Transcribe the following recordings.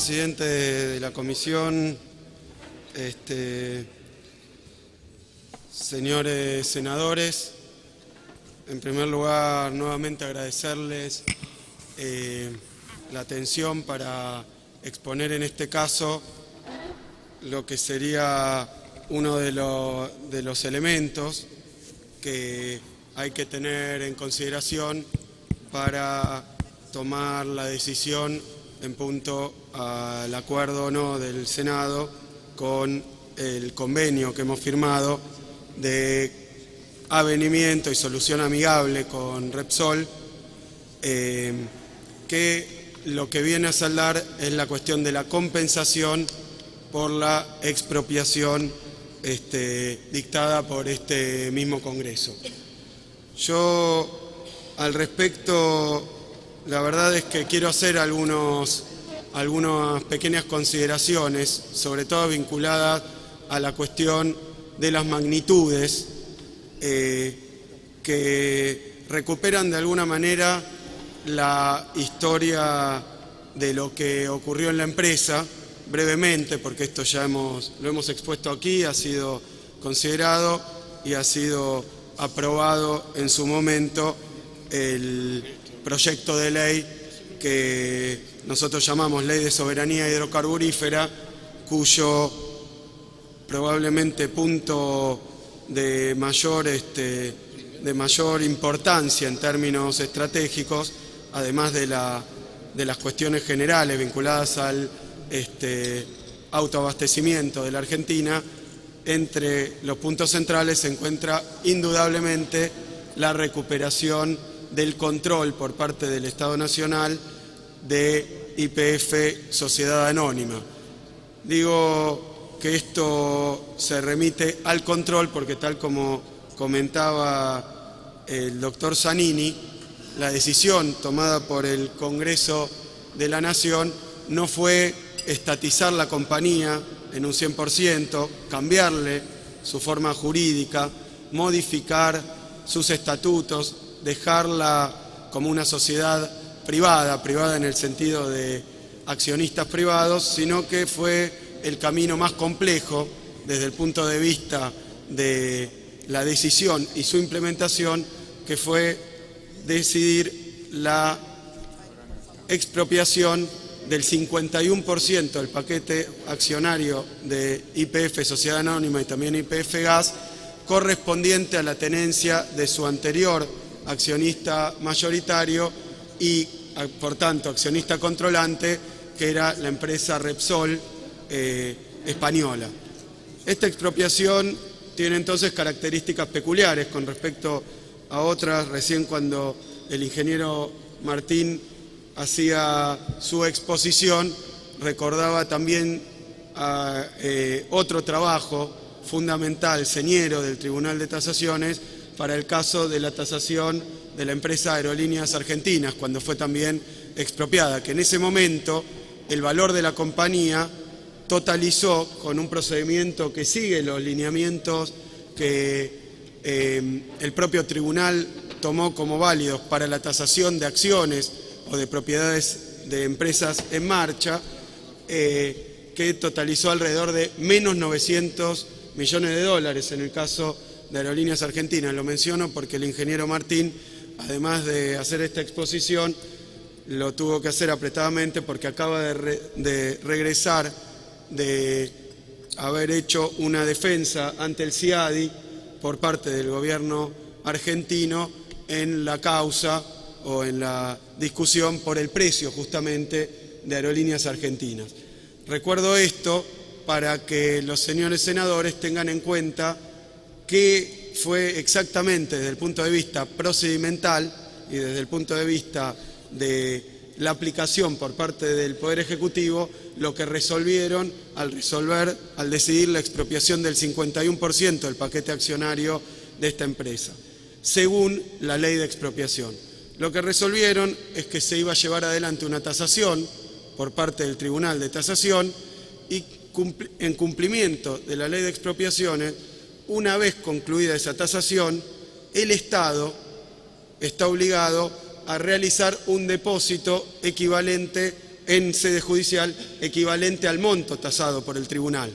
presidente de la comisión, señores senadores, en primer lugar nuevamente agradecerles la atención para exponer en este caso lo que sería uno de los elementos que hay que tener en consideración para tomar la decisión en punto al acuerdo o no del Senado con el convenio que hemos firmado de avenimiento y solución amigable con Repsol, que lo que viene a saldar es la cuestión de la compensación por la expropiación dictada por este mismo Congreso. Yo, al respecto, la verdad es que quiero hacer algunas pequeñas consideraciones, sobre todo vinculadas a la cuestión de las magnitudes que recuperan de alguna manera la historia de lo que ocurrió en la empresa, brevemente, porque esto ya lo hemos expuesto aquí, ha sido considerado y ha sido aprobado en su momento el proyecto de ley que nosotros llamamos Ley de Soberanía Hidrocarburífera, cuyo probablemente punto de mayor importancia en términos estratégicos, además de las cuestiones generales vinculadas al autoabastecimiento de la Argentina, entre los puntos centrales se encuentra indudablemente la recuperación del control por parte del Estado Nacional de YPF Sociedad Anónima. Digo que esto se remite al control porque, tal como comentaba el doctor Zanini, la decisión tomada por el Congreso de la Nación no fue estatizar la compañía en un 100%, cambiarle su forma jurídica, modificar sus estatutos, dejarla como una sociedad privada en el sentido de accionistas privados, sino que fue el camino más complejo desde el punto de vista de la decisión y su implementación, que fue decidir la expropiación del 51% del paquete accionario de YPF Sociedad Anónima y también YPF Gas, correspondiente a la tenencia de su anterior accionista mayoritario y, por tanto, accionista controlante, que era la empresa Repsol española. Esta expropiación tiene entonces características peculiares con respecto a otras. Recién, cuando el ingeniero Martín hacía su exposición, recordaba también a otro trabajo fundamental, señero, del Tribunal de Tasaciones para el caso de la tasación de la empresa Aerolíneas Argentinas, cuando fue también expropiada, que en ese momento el valor de la compañía totalizó, con un procedimiento que sigue los lineamientos que el propio tribunal tomó como válidos para la tasación de acciones o de propiedades de empresas en marcha, que totalizó alrededor de menos 900 millones de dólares en el caso de Aerolíneas Argentinas. Lo menciono porque el ingeniero Martín, además de hacer esta exposición, lo tuvo que hacer apretadamente porque acaba de regresar de haber hecho una defensa ante el CIADI por parte del gobierno argentino en la causa o en la discusión por el precio justamente de Aerolíneas Argentinas. Recuerdo esto para que los señores senadores tengan en cuenta qué fue exactamente, desde el punto de vista procedimental y desde el punto de vista de la aplicación por parte del Poder Ejecutivo, lo que resolvieron al decidir la expropiación del 51% del paquete accionario de esta empresa, según la ley de expropiación. Lo que resolvieron es que se iba a llevar adelante una tasación por parte del Tribunal de Tasación y, en cumplimiento de la ley de expropiaciones, una vez concluida esa tasación, el Estado está obligado a realizar un depósito equivalente en sede judicial equivalente al monto tasado por el tribunal.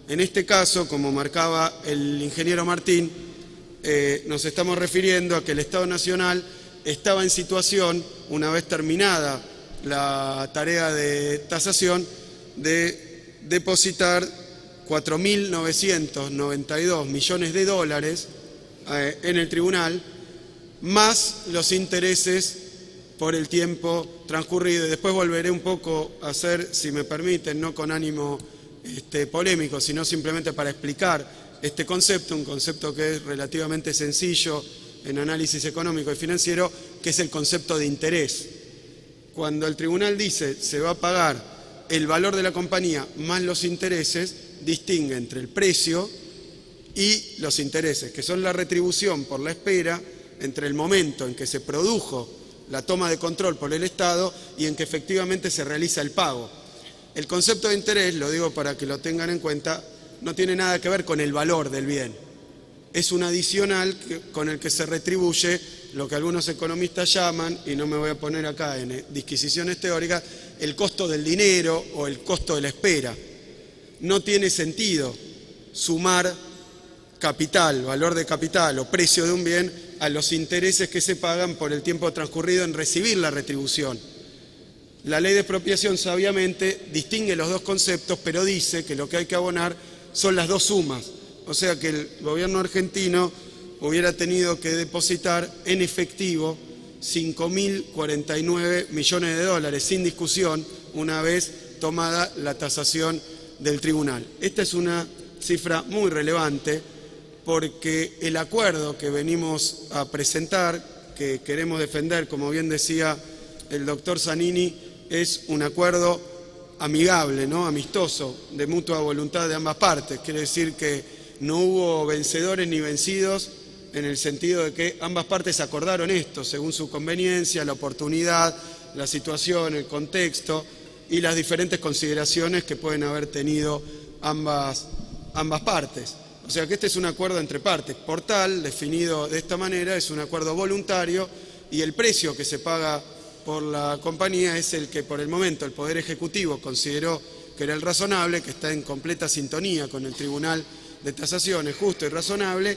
En este caso, como marcaba el ingeniero Martín, nos estamos refiriendo a que el Estado Nacional estaba en situación, una vez terminada la tarea de tasación, de depositar 4.992 millones de dólares en el tribunal, más los intereses por el tiempo transcurrido. Y después volveré un poco a hacer, si me permiten, no con ánimo polémico, sino simplemente para explicar este concepto, un concepto que es relativamente sencillo en análisis económico y financiero, que es el concepto de interés. Cuando el tribunal dice se va a pagar el valor de la compañía más los intereses, distingue entre el precio y los intereses, que son la retribución por la espera entre el momento en que se produjo la toma de control por el Estado y en que efectivamente se realiza el pago. El concepto de interés, lo digo para que lo tengan en cuenta, no tiene nada que ver con el valor del bien. Es un adicional con el que se retribuye lo que algunos economistas llaman, y no me voy a poner acá en disquisiciones teóricas, el costo del dinero o el costo de la espera. No tiene sentido sumar capital, valor de capital o precio de un bien a los intereses que se pagan por el tiempo transcurrido en recibir la retribución. La ley de expropiación sabiamente distingue los dos conceptos, pero dice que lo que hay que abonar son las dos sumas. O sea que el gobierno argentino hubiera tenido que depositar en efectivo 5.049 millones de dólares, sin discusión, una vez tomada la tasación del tribunal. Esta es una cifra muy relevante porque el acuerdo que venimos a presentar, que queremos defender, como bien decía el doctor Zanini, es un acuerdo amigable, ¿no? Amistoso, de mutua voluntad de ambas partes. Quiere decir que no hubo vencedores ni vencidos, en el sentido de que ambas partes acordaron esto según su conveniencia, la oportunidad, la situación, el contexto y las diferentes consideraciones que pueden haber tenido ambas partes. O sea que este es un acuerdo entre partes. Por tal, definido de esta manera, es un acuerdo voluntario y el precio que se paga por la compañía es el que por el momento el Poder Ejecutivo consideró que era el razonable, que está en completa sintonía con el Tribunal de Tasación, es justo y razonable,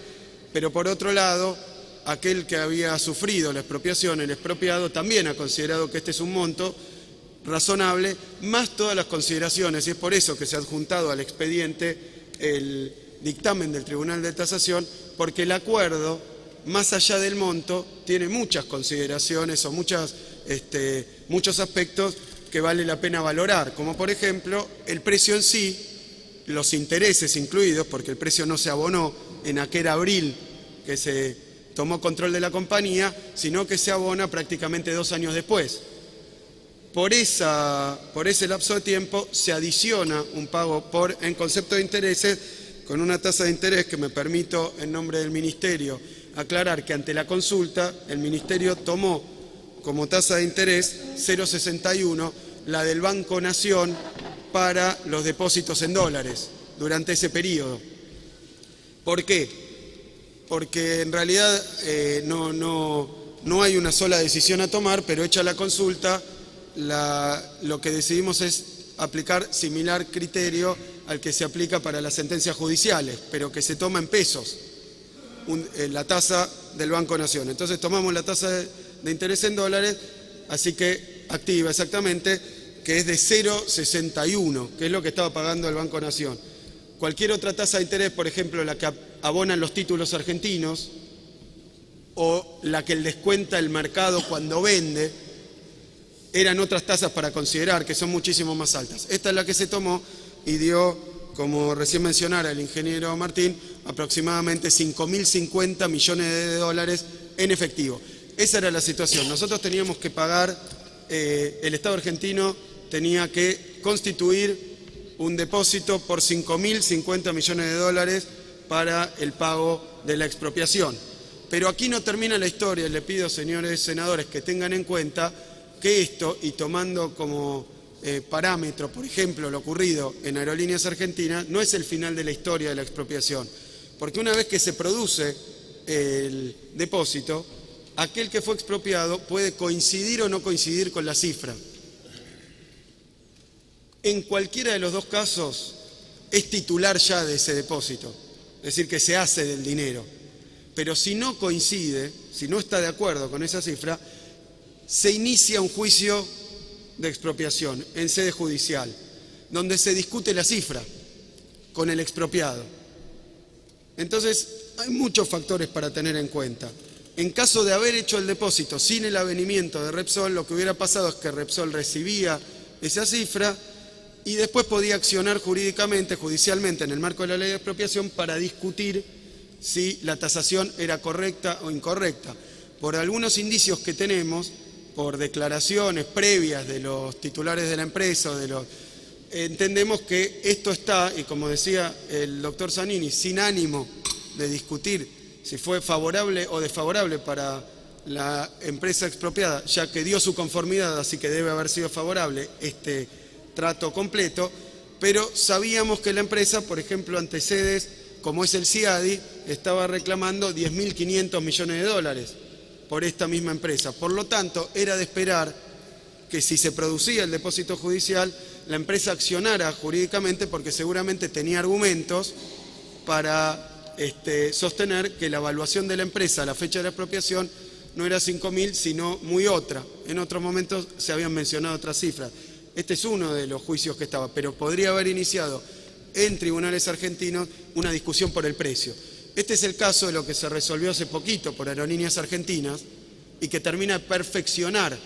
pero por otro lado, aquel que había sufrido la expropiación, el expropiado, también ha considerado que este es un monto razonable, más todas las consideraciones, y es por eso que se ha adjuntado al expediente el dictamen del Tribunal de Tasación, porque el acuerdo, más allá del monto, tiene muchas consideraciones o muchos aspectos que vale la pena valorar, como por ejemplo el precio en sí, los intereses incluidos, porque el precio no se abonó en aquel abril que se tomó control de la compañía, sino que se abona prácticamente 2 años después. Por ese lapso de tiempo se adiciona un pago en concepto de intereses con una tasa de interés que me permito, en nombre del Ministerio, aclarar que ante la consulta el Ministerio tomó como tasa de interés 0,61, la del Banco Nación, para los depósitos en dólares durante ese periodo. ¿Por qué? Porque en realidad no hay una sola decisión a tomar, pero hecha la consulta, lo que decidimos es aplicar similar criterio al que se aplica para las sentencias judiciales, pero que se toma en pesos, la tasa del Banco Nación. Entonces tomamos la tasa de interés en dólares, así que activa exactamente, que es de 0,61, que es lo que estaba pagando el Banco Nación. Cualquier otra tasa de interés, por ejemplo, la que abonan los títulos argentinos o la que descuenta el mercado cuando vende, eran otras tasas para considerar, que son muchísimo más altas. Esta es la que se tomó y dio, como recién mencionara el ingeniero Martín, aproximadamente 5.050 millones de dólares en efectivo. Esa era la situación. Nosotros teníamos que pagar, el Estado argentino tenía que constituir un depósito por 5.050 millones de dólares para el pago de la expropiación. Pero aquí no termina la historia. Le pido, señores senadores, que tengan en cuenta que esto, y tomando como parámetro, por ejemplo, lo ocurrido en Aerolíneas Argentinas, no es el final de la historia de la expropiación. Porque una vez que se produce el depósito, aquel que fue expropiado puede coincidir o no coincidir con la cifra. En cualquiera de los dos casos es titular ya de ese depósito, es decir, que se hace del dinero. Pero si no coincide, si no está de acuerdo con esa cifra, se inicia un juicio de expropiación en sede judicial, donde se discute la cifra con el expropiado. Entonces, hay muchos factores para tener en cuenta. En caso de haber hecho el depósito sin el avenimiento de Repsol, lo que hubiera pasado es que Repsol recibía esa cifra y después podía accionar jurídicamente, judicialmente, en el marco de la ley de expropiación para discutir si la tasación era correcta o incorrecta. Por algunos indicios que tenemos, por declaraciones previas de los titulares de la empresa, entendemos que esto está, y como decía el doctor Zanini, sin ánimo de discutir si fue favorable o desfavorable para la empresa expropiada, ya que dio su conformidad, así que debe haber sido favorable este trato completo, pero sabíamos que la empresa, por ejemplo, ante sedes como es el CIADI, estaba reclamando 10.500 millones de dólares por esta misma empresa. Por lo tanto, era de esperar que si se producía el depósito judicial, la empresa accionara jurídicamente porque seguramente tenía argumentos para sostener que la evaluación de la empresa a la fecha de la expropiación no era 5.000, sino muy otra. En otros momentos se habían mencionado otras cifras. Este es uno de los juicios que estaba, pero podría haber iniciado en tribunales argentinos una discusión por el precio. Este es el caso de lo que se resolvió hace poquito por Aerolíneas Argentinas y que termina de perfeccionar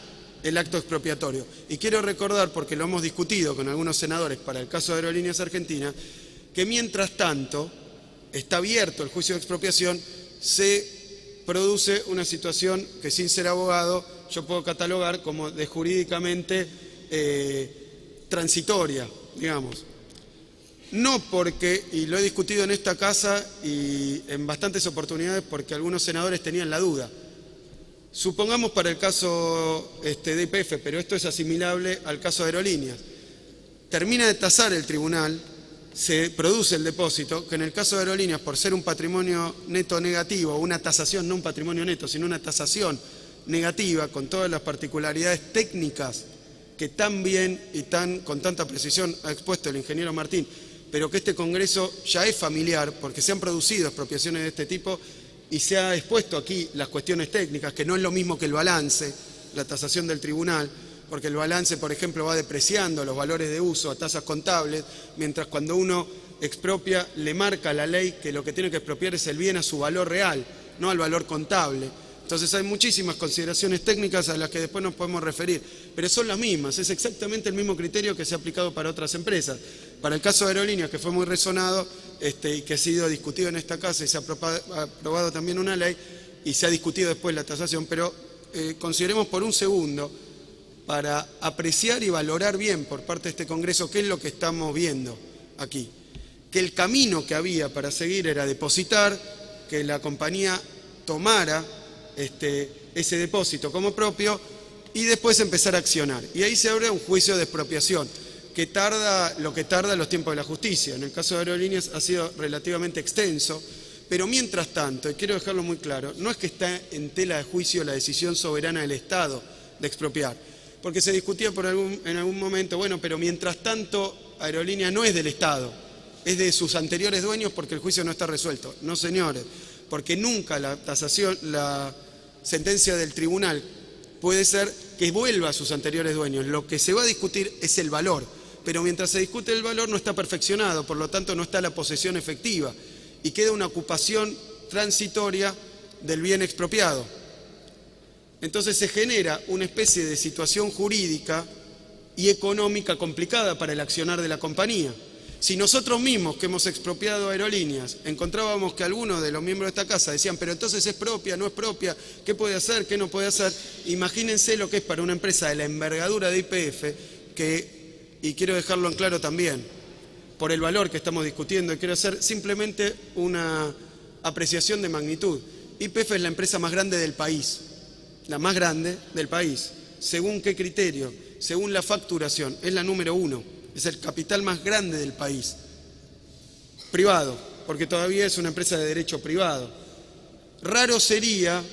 el acto expropiatorio. Y quiero recordar, porque lo hemos discutido con algunos senadores para el caso de Aerolíneas Argentinas, que mientras tanto está abierto el juicio de expropiación, se produce una situación que sin ser abogado yo puedo catalogar como de jurídicamente transitoria, digamos. No porque, y lo he discutido en esta casa y en bastantes oportunidades porque algunos senadores tenían la duda. Supongamos para el caso de YPF, pero esto es asimilable al caso de Aerolíneas. Termina de tasar el tribunal, se produce el depósito, que en el caso de Aerolíneas, por ser un patrimonio neto negativo, una tasación, no un patrimonio neto, sino una tasación negativa, con todas las particularidades técnicas que tan bien y con tanta precisión ha expuesto el ingeniero Martín, pero que este Congreso ya es familiar, porque se han producido expropiaciones de este tipo y se ha expuesto aquí las cuestiones técnicas, que no es lo mismo que el balance, la tasación del tribunal, porque el balance, por ejemplo, va depreciando los valores de uso a tasas contables, mientras cuando uno expropia le marca la ley que lo que tiene que expropiar es el bien a su valor real, no al valor contable. Entonces hay muchísimas consideraciones técnicas a las que después nos podemos referir, pero son las mismas, es exactamente el mismo criterio que se ha aplicado para otras empresas. Para el caso de Aerolíneas, que fue muy resonado y que ha sido discutido en esta casa y se ha aprobado también una ley y se ha discutido después la tasación, pero consideremos por un segundo, para apreciar y valorar bien por parte de este Congreso qué es lo que estamos viendo aquí, que el camino que había para seguir era depositar, que la compañía tomara ese depósito como propio y después empezar a accionar. Y ahí se abre un juicio de expropiación que tarda lo que tarda los tiempos de la justicia. En el caso de Aerolíneas ha sido relativamente extenso, pero mientras tanto, y quiero dejarlo muy claro, no es que está en tela de juicio la decisión soberana del Estado de expropiar, porque se discutía en algún momento, bueno, pero mientras tanto Aerolíneas no es del Estado, es de sus anteriores dueños porque el juicio no está resuelto. No, señores, porque nunca la tasación, la sentencia del tribunal puede ser que vuelva a sus anteriores dueños. Lo que se va a discutir es el valor, pero mientras se discute el valor no está perfeccionado, por lo tanto no está la posesión efectiva y queda una ocupación transitoria del bien expropiado. Entonces se genera una especie de situación jurídica y económica complicada para el accionar de la compañía. Si nosotros mismos que hemos expropiado Aerolíneas encontrábamos que algunos de los miembros de esta casa decían, pero entonces es propia, no es propia, ¿qué puede hacer, qué no puede hacer? Imagínense lo que es para una empresa de la envergadura de YPF, y quiero dejarlo en claro también, por el valor que estamos discutiendo, y quiero hacer simplemente una apreciación de magnitud. YPF es la empresa más grande del país, la más grande del país. ¿Según qué criterio? Según la facturación, es la número 1. Es el capital más grande del país, privado, porque todavía es una empresa de derecho privado. Raro sería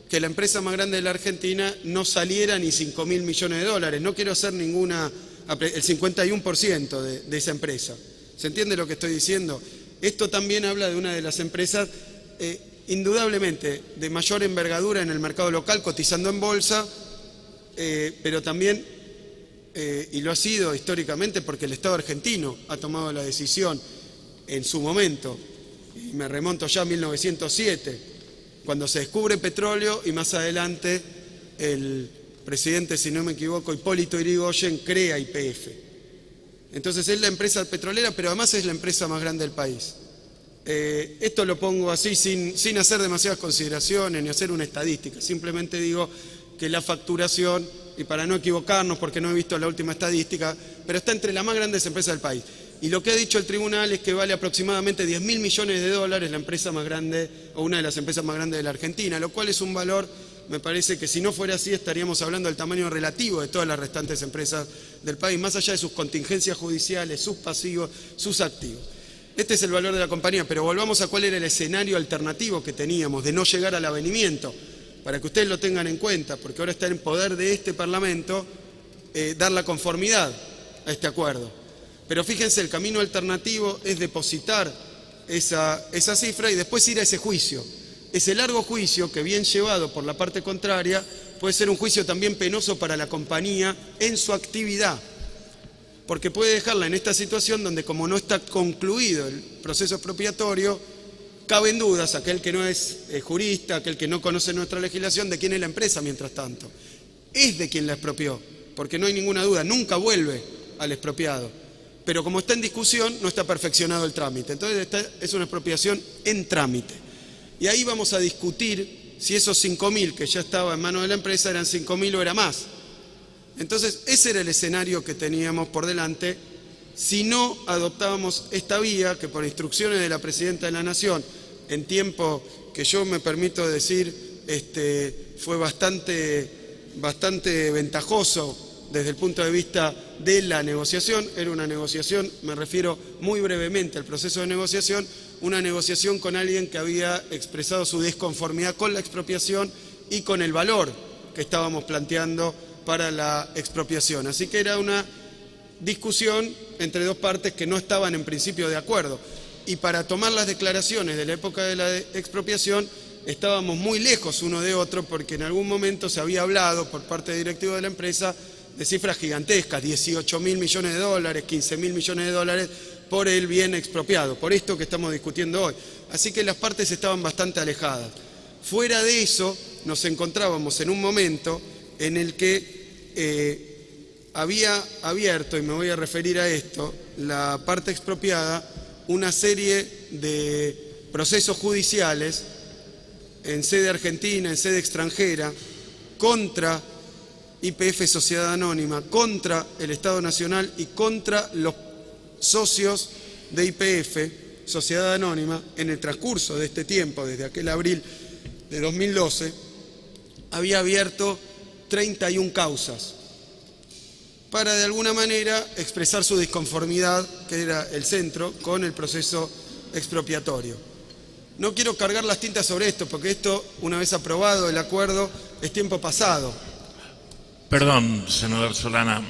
que la empresa más grande de la Argentina no saliera ni 5.000 millones de dólares. No quiero hacer ninguna el 51% de esa empresa. ¿Se entiende lo que estoy diciendo? Esto también habla de una de las empresas indudablemente de mayor envergadura en el mercado local, cotizando en bolsa, pero también, y lo ha sido históricamente porque el Estado argentino ha tomado la decisión en su momento, y me remonto ya a 1907, cuando se descubre petróleo y más adelante el presidente, si no me equivoco, Hipólito Yrigoyen, crea YPF. Entonces es la empresa petrolera, pero además es la empresa más grande del país. Esto lo pongo así sin hacer demasiadas consideraciones ni hacer una estadística. Simplemente digo que la facturación, y para no equivocarnos porque no he visto la última estadística, pero está entre las más grandes empresas del país. Y lo que ha dicho el tribunal es que vale aproximadamente 10.000 millones de dólares la empresa más grande o una de las empresas más grandes de la Argentina, lo cual es un valor, me parece que si no fuera así estaríamos hablando del tamaño relativo de todas las restantes empresas del país, más allá de sus contingencias judiciales, sus pasivos, sus activos. Este es el valor de la compañía, pero volvamos a cuál era el escenario alternativo que teníamos de no llegar al avenimiento, para que ustedes lo tengan en cuenta, porque ahora está en poder de este Parlamento dar la conformidad a este acuerdo. Pero fíjense, el camino alternativo es depositar esa cifra y después ir a ese juicio. Ese largo juicio que, bien llevado por la parte contraria, puede ser un juicio también penoso para la compañía en su actividad, porque puede dejarla en esta situación donde, como no está concluido el proceso expropiatorio, caben dudas, aquel que no es jurista, aquel que no conoce nuestra legislación, de quién es la empresa mientras tanto. Es de quien la expropió, porque no hay ninguna duda, nunca vuelve al expropiado. Pero como está en discusión, no está perfeccionado el trámite. Entonces esta es una expropiación en trámite. Y ahí vamos a discutir si esos 5.000 que ya estaba en manos de la empresa eran 5.000 o era más. Entonces ese era el escenario que teníamos por delante si no adoptábamos esta vía que, por instrucciones de la Presidenta de la Nación, en tiempo que yo me permito decir fue bastante ventajoso desde el punto de vista de la negociación. Era una negociación, me refiero muy brevemente al proceso de negociación, una negociación con alguien que había expresado su desconformidad con la expropiación y con el valor que estábamos planteando para la expropiación. Así que era una discusión entre dos partes que no estaban en principio de acuerdo. Y para tomar las declaraciones de la época de la expropiación estábamos muy lejos uno de otro, porque en algún momento se había hablado por parte de directivos de la empresa de cifras gigantescas, 18.000 millones de dólares, 15.000 millones de dólares por el bien expropiado, por esto que estamos discutiendo hoy. Así que las partes estaban bastante alejadas. Fuera de eso, nos encontrábamos en un momento en el que había abierto, y me voy a referir a esto, la parte expropiada, una serie de procesos judiciales en sede argentina, en sede extranjera, contra YPF Sociedad Anónima, contra el Estado Nacional y contra los socios de YPF Sociedad Anónima. En el transcurso de este tiempo, desde aquel abril de 2012, había abierto 31 causas para, de alguna manera, expresar su disconformidad, que era el centro, con el proceso expropiatorio. No quiero cargar las tintas sobre esto, porque esto, una vez aprobado el acuerdo, es tiempo pasado. Perdón, senador Solana.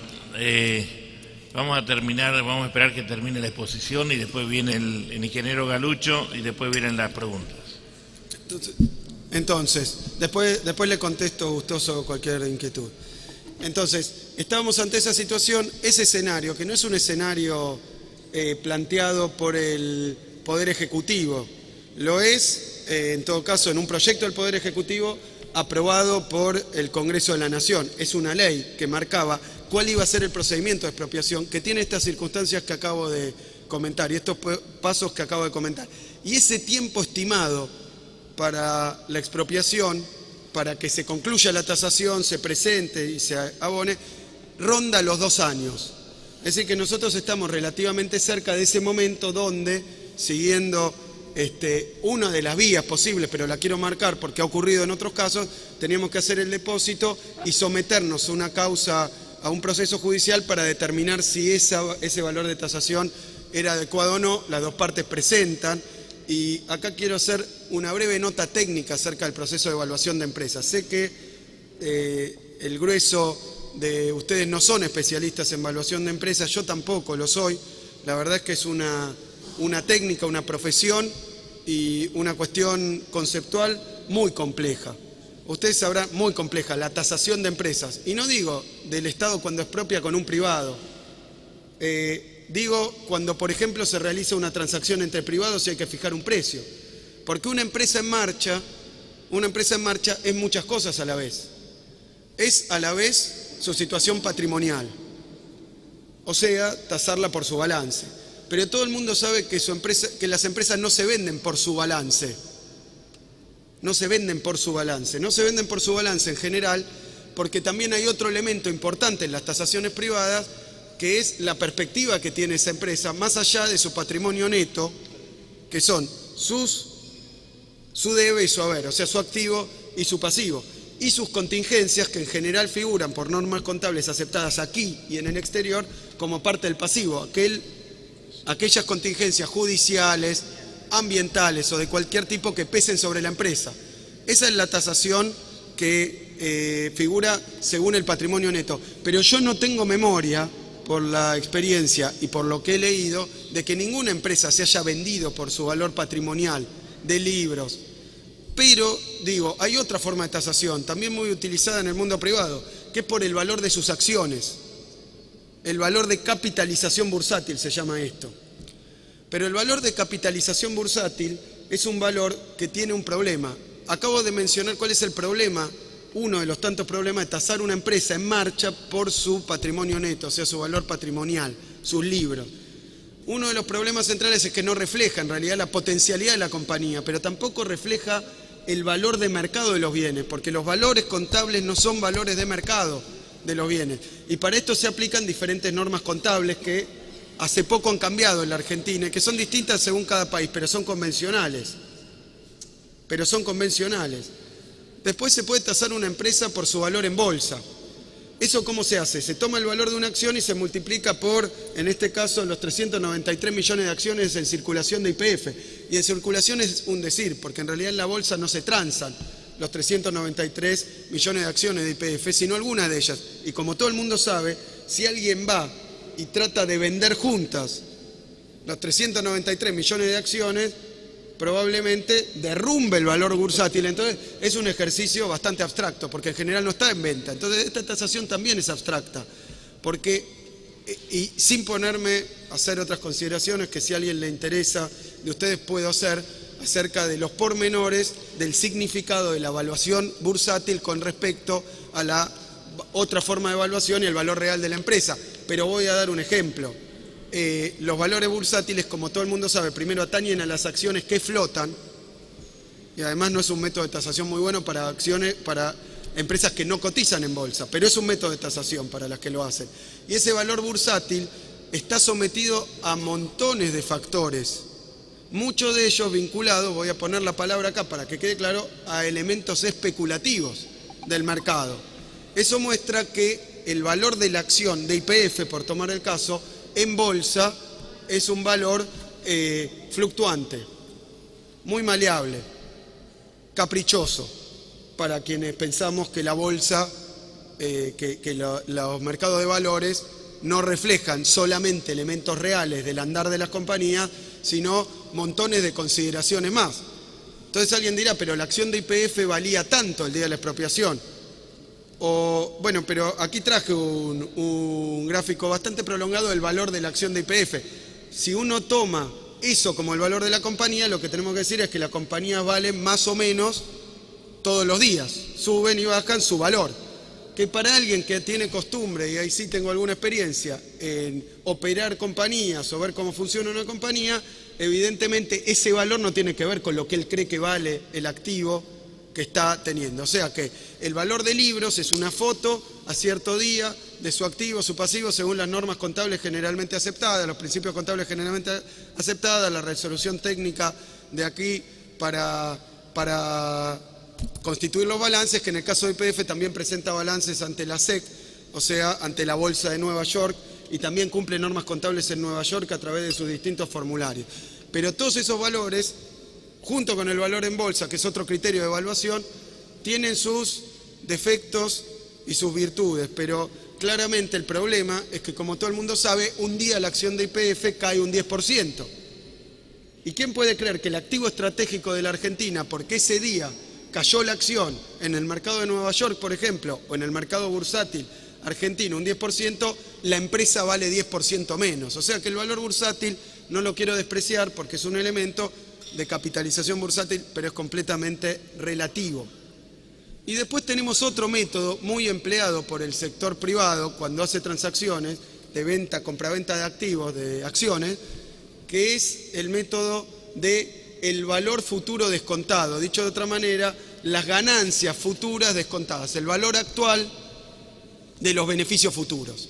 Vamos a esperar que termine la exposición y después viene el ingeniero Galucho y después vienen las preguntas. Entonces, después le contesto gustoso cualquier inquietud. Entonces, estábamos ante esa situación, ese escenario, que no es un escenario planteado por el Poder Ejecutivo, lo es, en todo caso, en un proyecto del Poder Ejecutivo aprobado por el Congreso de la Nación. Es una ley que marcaba cuál iba a ser el procedimiento de expropiación, que tiene estas circunstancias que acabo de comentar y estos pasos que acabo de comentar. Y ese tiempo estimado para la expropiación, para que se concluya la tasación, se presente y se abone, ronda los 2 años. Es decir, que nosotros estamos relativamente cerca de ese momento donde, siguiendo una de las vías posibles, pero la quiero marcar porque ha ocurrido en otros casos, teníamos que hacer el depósito y someternos a una causa, a un proceso judicial para determinar si ese valor de tasación era adecuado o no. Las dos partes presentan, y acá quiero hacer una breve nota técnica acerca del proceso de evaluación de empresas. Sé que el grueso ustedes no son especialistas en evaluación de empresas, yo tampoco lo soy. La verdad es que es una técnica, una profesión y una cuestión conceptual muy compleja. Ustedes sabrán, muy compleja, la tasación de empresas. Y no digo del Estado cuando expropia con un privado. Digo cuando, por ejemplo, se realiza una transacción entre privados y hay que fijar un precio. Porque una empresa en marcha es muchas cosas a la vez. Es a la vez su situación patrimonial. O sea, tasarla por su balance. Pero todo el mundo sabe que las empresas no se venden por su balance. No se venden por su balance. No se venden por su balance en general porque también hay otro elemento importante en las tasaciones privadas, que es la perspectiva que tiene esa empresa más allá de su patrimonio neto, que son su debe y su haber, o sea, su activo y su pasivo, y sus contingencias que en general figuran por normas contables aceptadas aquí y en el exterior como parte del pasivo, aquellas contingencias judiciales, ambientales o de cualquier tipo que pesen sobre la empresa. Esa es la tasación que figura según el patrimonio neto. Pero yo no tengo memoria, por la experiencia y por lo que he leído, de que ninguna empresa se haya vendido por su valor patrimonial de libros. Pero, digo, hay otra forma de tasación, también muy utilizada en el mundo privado, que es por el valor de sus acciones. El valor de capitalización bursátil se llama esto. Pero el valor de capitalización bursátil es un valor que tiene un problema. Acabo de mencionar cuál es el problema, uno de los tantos problemas de tasar una empresa en marcha por su patrimonio neto, o sea, su valor patrimonial, sus libros. Uno de los problemas centrales es que no refleja en realidad la potencialidad de la compañía, pero tampoco refleja el valor de mercado de los bienes, porque los valores contables no son valores de mercado de los bienes. Y para esto se aplican diferentes normas contables que hace poco han cambiado en la Argentina y que son distintas según cada país, pero son convencionales. Después se puede tasar una empresa por su valor en bolsa. ¿Eso cómo se hace? Se toma el valor de una acción y se multiplica por, en este caso, los 393 millones de acciones en circulación de YPF. Y en circulación es un decir, porque en realidad en la bolsa no se transan los 393 millones de acciones de YPF, sino algunas de ellas. Y como todo el mundo sabe, si alguien va y trata de vender juntas los 393 millones de acciones, probablemente derrumbe el valor bursátil. Entonces es un ejercicio bastante abstracto, porque en general no está en venta. Entonces esta tasación también es abstracta, porque, y sin ponerme a hacer otras consideraciones que si a alguien le interesa de ustedes puedo hacer acerca de los pormenores del significado de la evaluación bursátil con respecto a la otra forma de evaluación y el valor real de la empresa. Pero voy a dar un ejemplo. Los valores bursátiles, como todo el mundo sabe, primero atañen a las acciones que flotan, y además no es un método de tasación muy bueno para empresas que no cotizan en bolsa, pero es un método de tasación para las que lo hacen. Y ese valor bursátil está sometido a montones de factores, muchos de ellos vinculados, voy a poner la palabra acá para que quede claro, a elementos especulativos del mercado. Eso muestra que el valor de la acción de YPF, por tomar el caso, en bolsa es un valor fluctuante, muy maleable, caprichoso, para quienes pensamos que la bolsa, los mercados de valores no reflejan solamente elementos reales del andar de las compañías, sino montones de consideraciones más. Entonces alguien dirá, pero la acción de YPF valía tanto el día de la expropiación. Bueno, pero aquí traje un gráfico bastante prolongado del valor de la acción de YPF. Si uno toma eso como el valor de la compañía, lo que tenemos que decir es que la compañía vale más o menos todos los días. Suben y bajan su valor. Que para alguien que tiene costumbre, y ahí sí tengo alguna experiencia, en operar compañías o ver cómo funciona una compañía, evidentemente ese valor no tiene que ver con lo que él cree que vale el activo que está teniendo. O sea que el valor de libros es una foto a cierto día de su activo, su pasivo, según las normas contables generalmente aceptadas, los principios contables generalmente aceptadas, la resolución técnica de aquí para constituir los balances, que en el caso de YPF también presenta balances ante la SEC, o sea, ante la Bolsa de Nueva York, y también cumple normas contables en Nueva York a través de sus distintos formularios. Pero todos esos valores, junto con el valor en bolsa, que es otro criterio de evaluación, tienen sus defectos y sus virtudes, pero claramente el problema es que, como todo el mundo sabe, un día la acción de YPF cae un 10%. ¿Y quién puede creer que el activo estratégico de la Argentina, porque ese día cayó la acción en el mercado de Nueva York, por ejemplo, o en el mercado bursátil argentino un 10%, la empresa vale 10% menos? O sea que el valor bursátil no lo quiero despreciar porque es un elemento de capitalización bursátil, pero es completamente relativo. Y después tenemos otro método muy empleado por el sector privado cuando hace transacciones de venta, compraventa de activos, de acciones, que es el método del valor futuro descontado. Dicho de otra manera, las ganancias futuras descontadas, el valor actual de los beneficios futuros.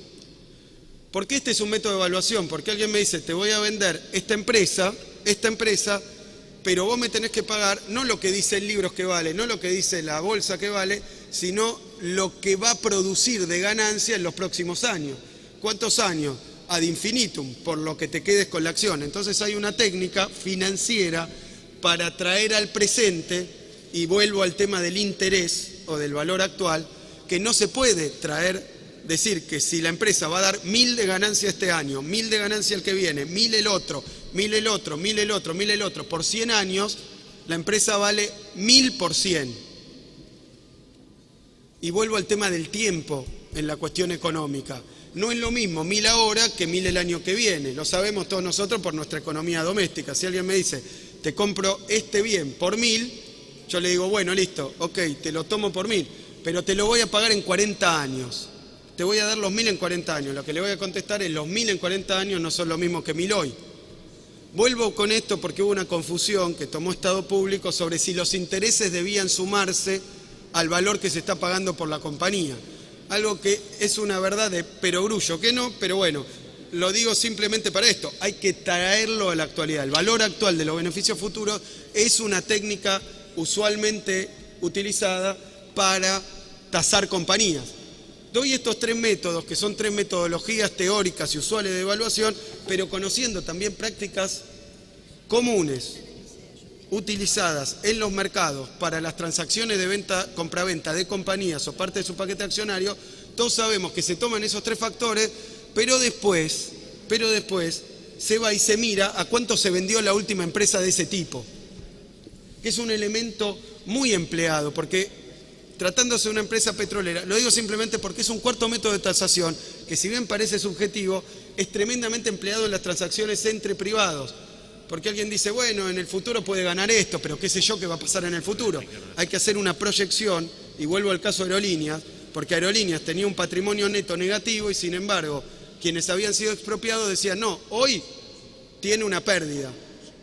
¿Por qué este es un método de evaluación? Porque alguien me dice, te voy a vender esta empresa, pero vos me tenés que pagar no lo que dice el libro que vale, no lo que dice la bolsa que vale, sino lo que va a producir de ganancia en los próximos años. ¿Cuántos años? Ad infinitum, por lo que te quedes con la acción. Entonces hay una técnica financiera para traer al presente, y vuelvo al tema del interés o del valor actual, que no se puede decir que si la empresa va a dar 1000 de ganancia este año, 1000 de ganancia el que viene, 1000 el otro, 1000 el otro, 1000 el otro, 1000 el otro, por 100 años, la empresa vale 1000 por 100. Y vuelvo al tema del tiempo en la cuestión económica. No es lo mismo 1000 ahora que 1000 el año que viene. Lo sabemos todos nosotros por nuestra economía doméstica. Si alguien me dice, te compro este bien por 1000, yo le digo, bueno, listo, ok, te lo tomo por 1000, pero te lo voy a pagar en 40 años. Te voy a dar los 1000 en 40 años. Lo que le voy a contestar es, los 1000 en 40 años no son lo mismo que 1000 hoy. Vuelvo con esto porque hubo una confusión que tomó Estado Público sobre si los intereses debían sumarse al valor que se está pagando por la compañía. Algo que es una verdad de perogrullo, que no, pero bueno, lo digo simplemente para esto. Hay que traerlo a la actualidad. El valor actual de los beneficios futuros es una técnica usualmente utilizada para tasar compañías. Doy estos 3 métodos, que son 3 metodologías teóricas y usuales de evaluación, pero conociendo también prácticas comunes utilizadas en los mercados para las transacciones de venta, compraventa de compañías o parte de su paquete accionario. Todos sabemos que se toman esos 3 factores, pero después se va y se mira a cuánto se vendió la última empresa de ese tipo, que es un elemento muy empleado, porque tratándose de una empresa petrolera, lo digo simplemente porque es un cuarto método de tasación que, si bien parece subjetivo, es tremendamente empleado en las transacciones entre privados. Porque alguien dice, bueno, en el futuro puede ganar esto, pero qué sé yo qué va a pasar en el futuro. Hay que hacer una proyección, y vuelvo al caso de Aerolíneas, porque Aerolíneas tenía un patrimonio neto negativo y, sin embargo, quienes habían sido expropiados decían, no, hoy tiene una pérdida,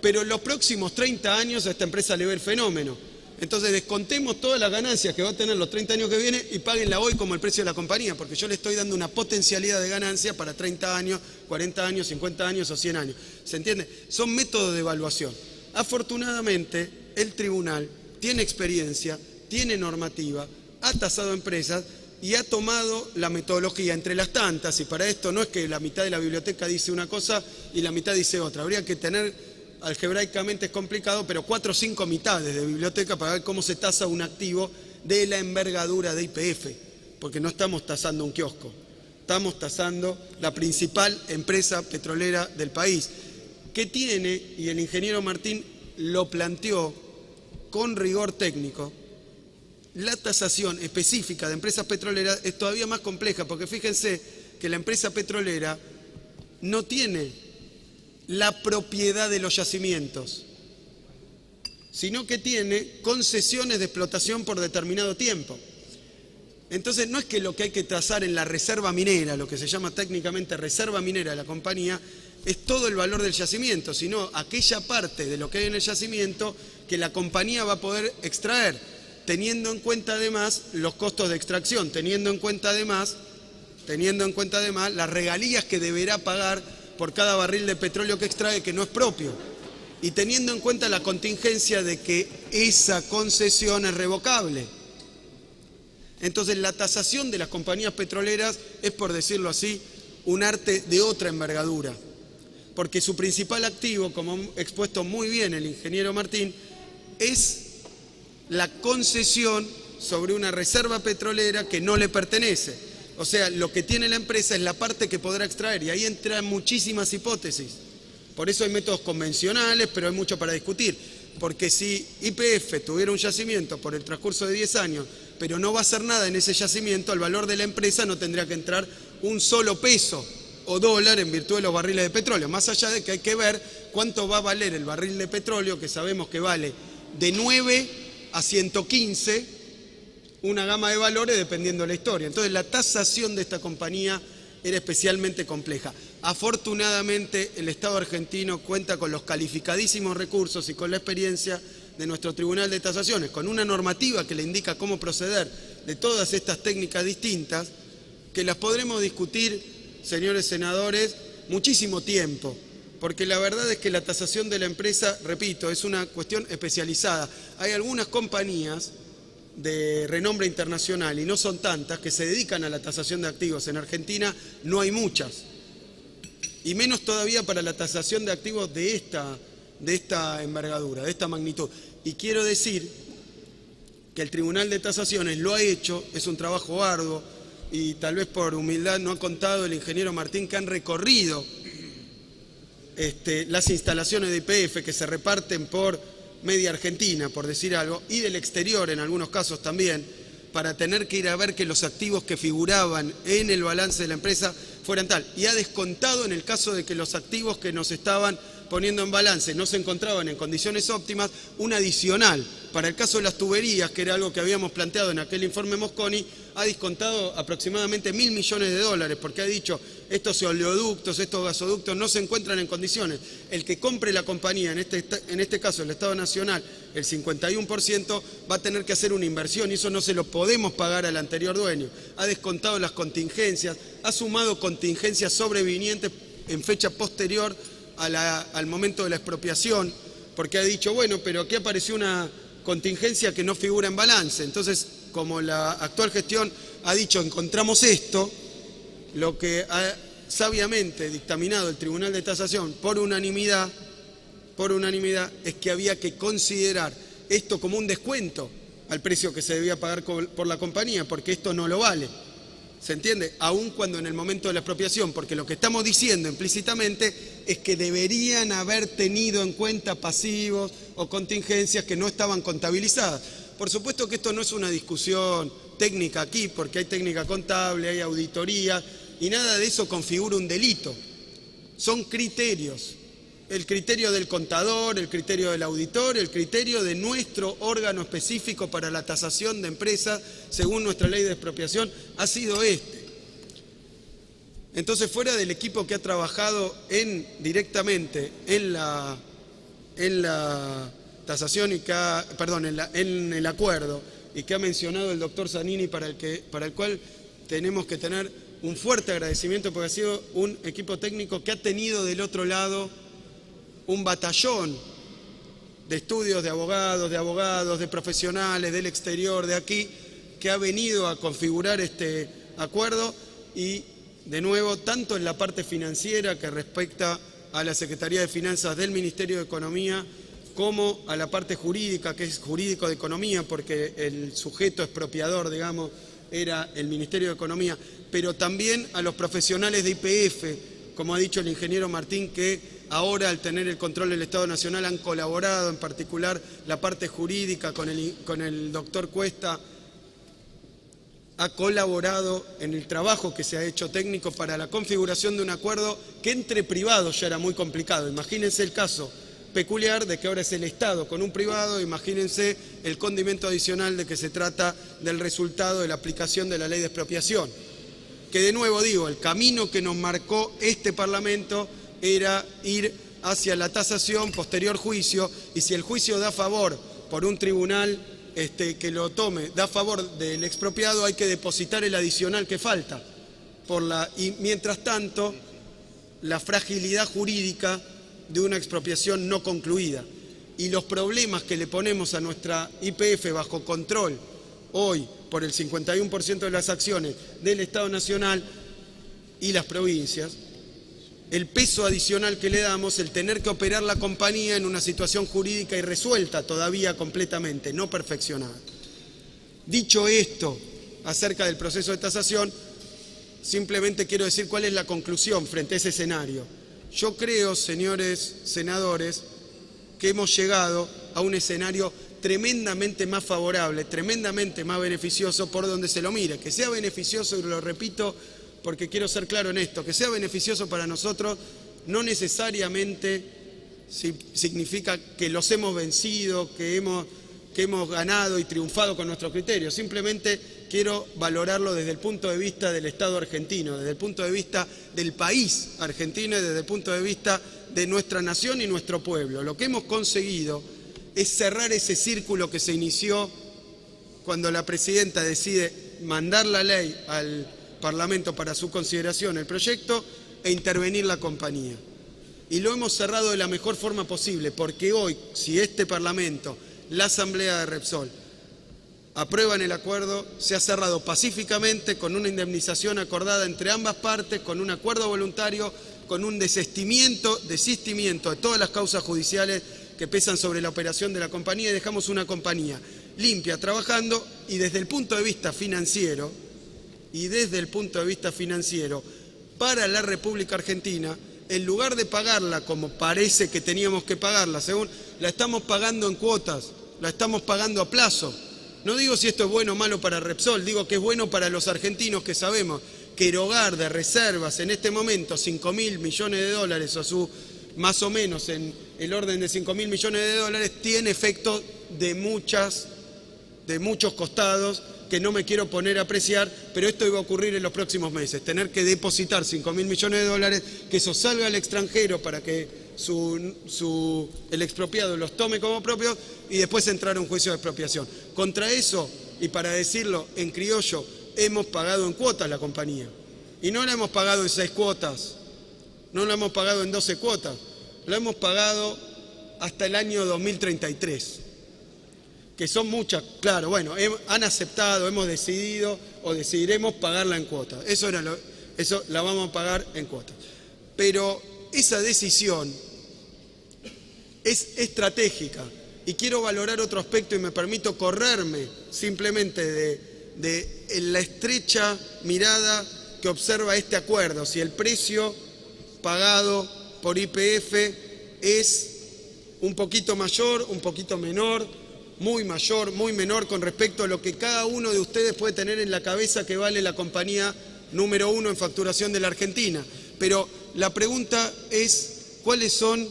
pero en los próximos 30 años a esta empresa le ve el fenómeno. Entonces descontemos todas las ganancias que va a tener los 30 años que vienen y páguenla hoy como el precio de la compañía, porque yo le estoy dando una potencialidad de ganancia para 30 años, 40 años, 50 años o 100 años. ¿Se entiende? Son métodos de evaluación. Afortunadamente, el tribunal tiene experiencia, tiene normativa, ha tasado empresas y ha tomado la metodología entre las tantas, y para esto no es que la mitad de la biblioteca dice una cosa y la mitad dice otra. Habría que tener, algebraicamente es complicado, pero 4 o 5 mitades de biblioteca para ver cómo se tasa un activo de la envergadura de YPF, porque no estamos tasando un kiosco, estamos tasando la principal empresa petrolera del país, que tiene, y el ingeniero Martín lo planteó con rigor técnico, la tasación específica de empresas petroleras es todavía más compleja, porque fíjense que la empresa petrolera no tiene la propiedad de los yacimientos, sino que tiene concesiones de explotación por determinado tiempo. Entonces no es que lo que hay que tasar en la reserva minera, lo que se llama técnicamente reserva minera de la compañía, es todo el valor del yacimiento, sino aquella parte de lo que hay en el yacimiento que la compañía va a poder extraer, teniendo en cuenta además los costos de extracción, teniendo en cuenta además las regalías que deberá pagar por cada barril de petróleo que extrae, que no es propio, y teniendo en cuenta la contingencia de que esa concesión es revocable. Entonces la tasación de las compañías petroleras es, por decirlo así, un arte de otra envergadura, porque su principal activo, como ha expuesto muy bien el ingeniero Martín, es la concesión sobre una reserva petrolera que no le pertenece. O sea, lo que tiene la empresa es la parte que podrá extraer, y ahí entran muchísimas hipótesis. Por eso hay métodos convencionales, pero hay mucho para discutir. Porque si YPF tuviera un yacimiento por el transcurso de 10 años, pero no va a hacer nada en ese yacimiento, al valor de la empresa no tendría que entrar un solo peso o dólar en virtud de los barriles de petróleo. Más allá de que hay que ver cuánto va a valer el barril de petróleo, que sabemos que vale de 9 a 115, una gama de valores dependiendo de la historia. Entonces la tasación de esta compañía era especialmente compleja. Afortunadamente el Estado argentino cuenta con los calificadísimos recursos y con la experiencia de nuestro Tribunal de Tasaciones, con una normativa que le indica cómo proceder de todas estas técnicas distintas, que las podremos discutir, señores senadores, muchísimo tiempo, porque la verdad es que la tasación de la empresa, repito, es una cuestión especializada. Hay algunas compañías de renombre internacional, y no son tantas, que se dedican a la tasación de activos. En Argentina no hay muchas, y menos todavía para la tasación de activos de esta envergadura, de esta magnitud. Y quiero decir que el Tribunal de Tasaciones lo ha hecho, es un trabajo arduo, y tal vez por humildad no ha contado el ingeniero Martín que han recorrido las instalaciones de YPF, que se reparten por media Argentina, por decir algo, y del exterior en algunos casos también, para tener que ir a ver que los activos que figuraban en el balance de la empresa fueran tal. Y ha descontado en el caso de que los activos que nos estaban poniendo en balance no se encontraban en condiciones óptimas, un adicional. Para el caso de las tuberías, que era algo que habíamos planteado en aquel informe Mosconi, ha descontado aproximadamente $1.000 millones, porque ha dicho, estos oleoductos, estos gasoductos no se encuentran en condiciones. El que compre la compañía, en este caso el Estado Nacional, el 51%, va a tener que hacer una inversión, y eso no se lo podemos pagar al anterior dueño. Ha descontado las contingencias, ha sumado contingencias sobrevinientes en fecha posterior al momento de la expropiación, porque ha dicho, bueno, pero aquí apareció una contingencia que no figura en balance. Entonces, como la actual gestión ha dicho, encontramos esto, lo que ha sabiamente dictaminado el Tribunal de Tasación por unanimidad, es que había que considerar esto como un descuento al precio que se debía pagar por la compañía, porque esto no lo vale. ¿Se entiende? Aun cuando en el momento de la expropiación, porque lo que estamos diciendo implícitamente es que deberían haber tenido en cuenta pasivos o contingencias que no estaban contabilizadas. Por supuesto que esto no es una discusión técnica aquí, porque hay técnica contable, hay auditoría, y nada de eso configura un delito. Son criterios. El criterio del contador, el criterio del auditor, el criterio de nuestro órgano específico para la tasación de empresas, según nuestra ley de expropiación, ha sido este. Entonces, fuera del equipo que ha trabajado directamente en la tasación y en el acuerdo, y que ha mencionado el doctor Zanini, para el cual tenemos que tener un fuerte agradecimiento, porque ha sido un equipo técnico que ha tenido del otro lado un batallón de estudios de abogados, de profesionales del exterior, de aquí, que ha venido a configurar este acuerdo, y de nuevo, tanto en la parte financiera, que respecta a la Secretaría de Finanzas del Ministerio de Economía, como a la parte jurídica, que es jurídico de economía, porque el sujeto expropiador, digamos, era el Ministerio de Economía, pero también a los profesionales de YPF, como ha dicho el ingeniero Martín, que ahora, al tener el control del Estado Nacional, han colaborado, en particular la parte jurídica con el doctor Cuesta, ha colaborado en el trabajo que se ha hecho técnico para la configuración de un acuerdo que entre privados ya era muy complicado. Imagínense el caso peculiar de que ahora es el Estado con un privado, imagínense el condimento adicional de que se trata del resultado de la aplicación de la ley de expropiación. Que de nuevo digo, el camino que nos marcó este Parlamento era ir hacia la tasación, posterior juicio, y si el juicio da favor por un tribunal que lo tome, da favor del expropiado, hay que depositar el adicional que falta. Y mientras tanto, la fragilidad jurídica de una expropiación no concluida y los problemas que le ponemos a nuestra YPF bajo control hoy por el 51% de las acciones del Estado Nacional y las provincias, el peso adicional que le damos, el tener que operar la compañía en una situación jurídica irresuelta todavía completamente, no perfeccionada. Dicho esto, acerca del proceso de tasación, simplemente quiero decir cuál es la conclusión frente a ese escenario. Yo creo, señores senadores, que hemos llegado a un escenario tremendamente más favorable, tremendamente más beneficioso por donde se lo mire. Que sea beneficioso, y lo repito porque quiero ser claro en esto, que sea beneficioso para nosotros no necesariamente significa que los hemos vencido, que hemos ganado y triunfado con nuestros criterios. Simplemente quiero valorarlo desde el punto de vista del Estado argentino, desde el punto de vista del país argentino y desde el punto de vista de nuestra nación y nuestro pueblo. Lo que hemos conseguido es cerrar ese círculo que se inició cuando la presidenta decide mandar la ley al Parlamento para su consideración, el proyecto, e intervenir la compañía. Y lo hemos cerrado de la mejor forma posible, porque hoy, si este Parlamento, la Asamblea de Repsol, aprueban el acuerdo, se ha cerrado pacíficamente, con una indemnización acordada entre ambas partes, con un acuerdo voluntario, con un desistimiento de todas las causas judiciales que pesan sobre la operación de la compañía, y dejamos una compañía limpia, trabajando, y desde el punto de vista financiero, para la República Argentina, en lugar de pagarla como parece que teníamos que pagarla, según la estamos pagando en cuotas, la estamos pagando a plazo. No digo si esto es bueno o malo para Repsol, digo que es bueno para los argentinos, que sabemos que erogar de reservas en este momento 5.000 millones de dólares, o más o menos en el orden de 5.000 millones de dólares, tiene efecto de muchos costados que no me quiero poner a apreciar, pero esto iba a ocurrir en los próximos meses, tener que depositar 5.000 millones de dólares, que eso salga al extranjero para que el expropiado los tome como propios y después entrar a un juicio de expropiación. Contra eso, y para decirlo en criollo, hemos pagado en cuotas la compañía. Y no la hemos pagado en 6 cuotas, no la hemos pagado en 12 cuotas, la hemos pagado hasta el año 2033. Que son muchas, claro, bueno, han aceptado, hemos decidido o decidiremos pagarla en cuotas. Eso la vamos a pagar en cuotas. Pero esa decisión es estratégica, y quiero valorar otro aspecto, y me permito correrme simplemente de la estrecha mirada que observa este acuerdo, si el precio pagado por YPF es un poquito mayor, un poquito menor, muy mayor, muy menor con respecto a lo que cada uno de ustedes puede tener en la cabeza que vale la compañía número 1 en facturación de la Argentina. Pero la pregunta es cuáles son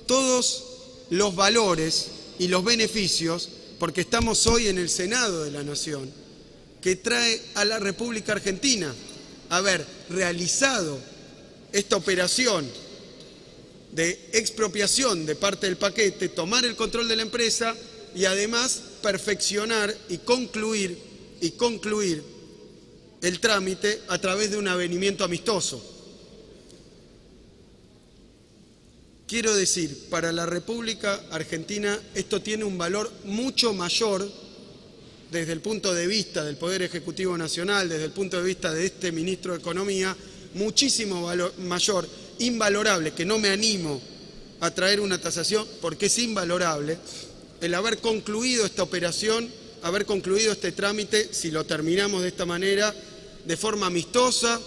todos los valores y los beneficios, porque estamos hoy en el Senado de la Nación, que trae a la República Argentina haber realizado esta operación de expropiación de parte del paquete, tomar el control de la empresa y además perfeccionar y concluir el trámite a través de un avenimiento amistoso. Quiero decir, para la República Argentina esto tiene un valor mucho mayor desde el punto de vista del Poder Ejecutivo Nacional, desde el punto de vista de este Ministro de Economía, muchísimo mayor, invalorable, que no me animo a traer una tasación porque es invalorable, el haber concluido esta operación, haber concluido este trámite, si lo terminamos de esta manera, de forma amistosa,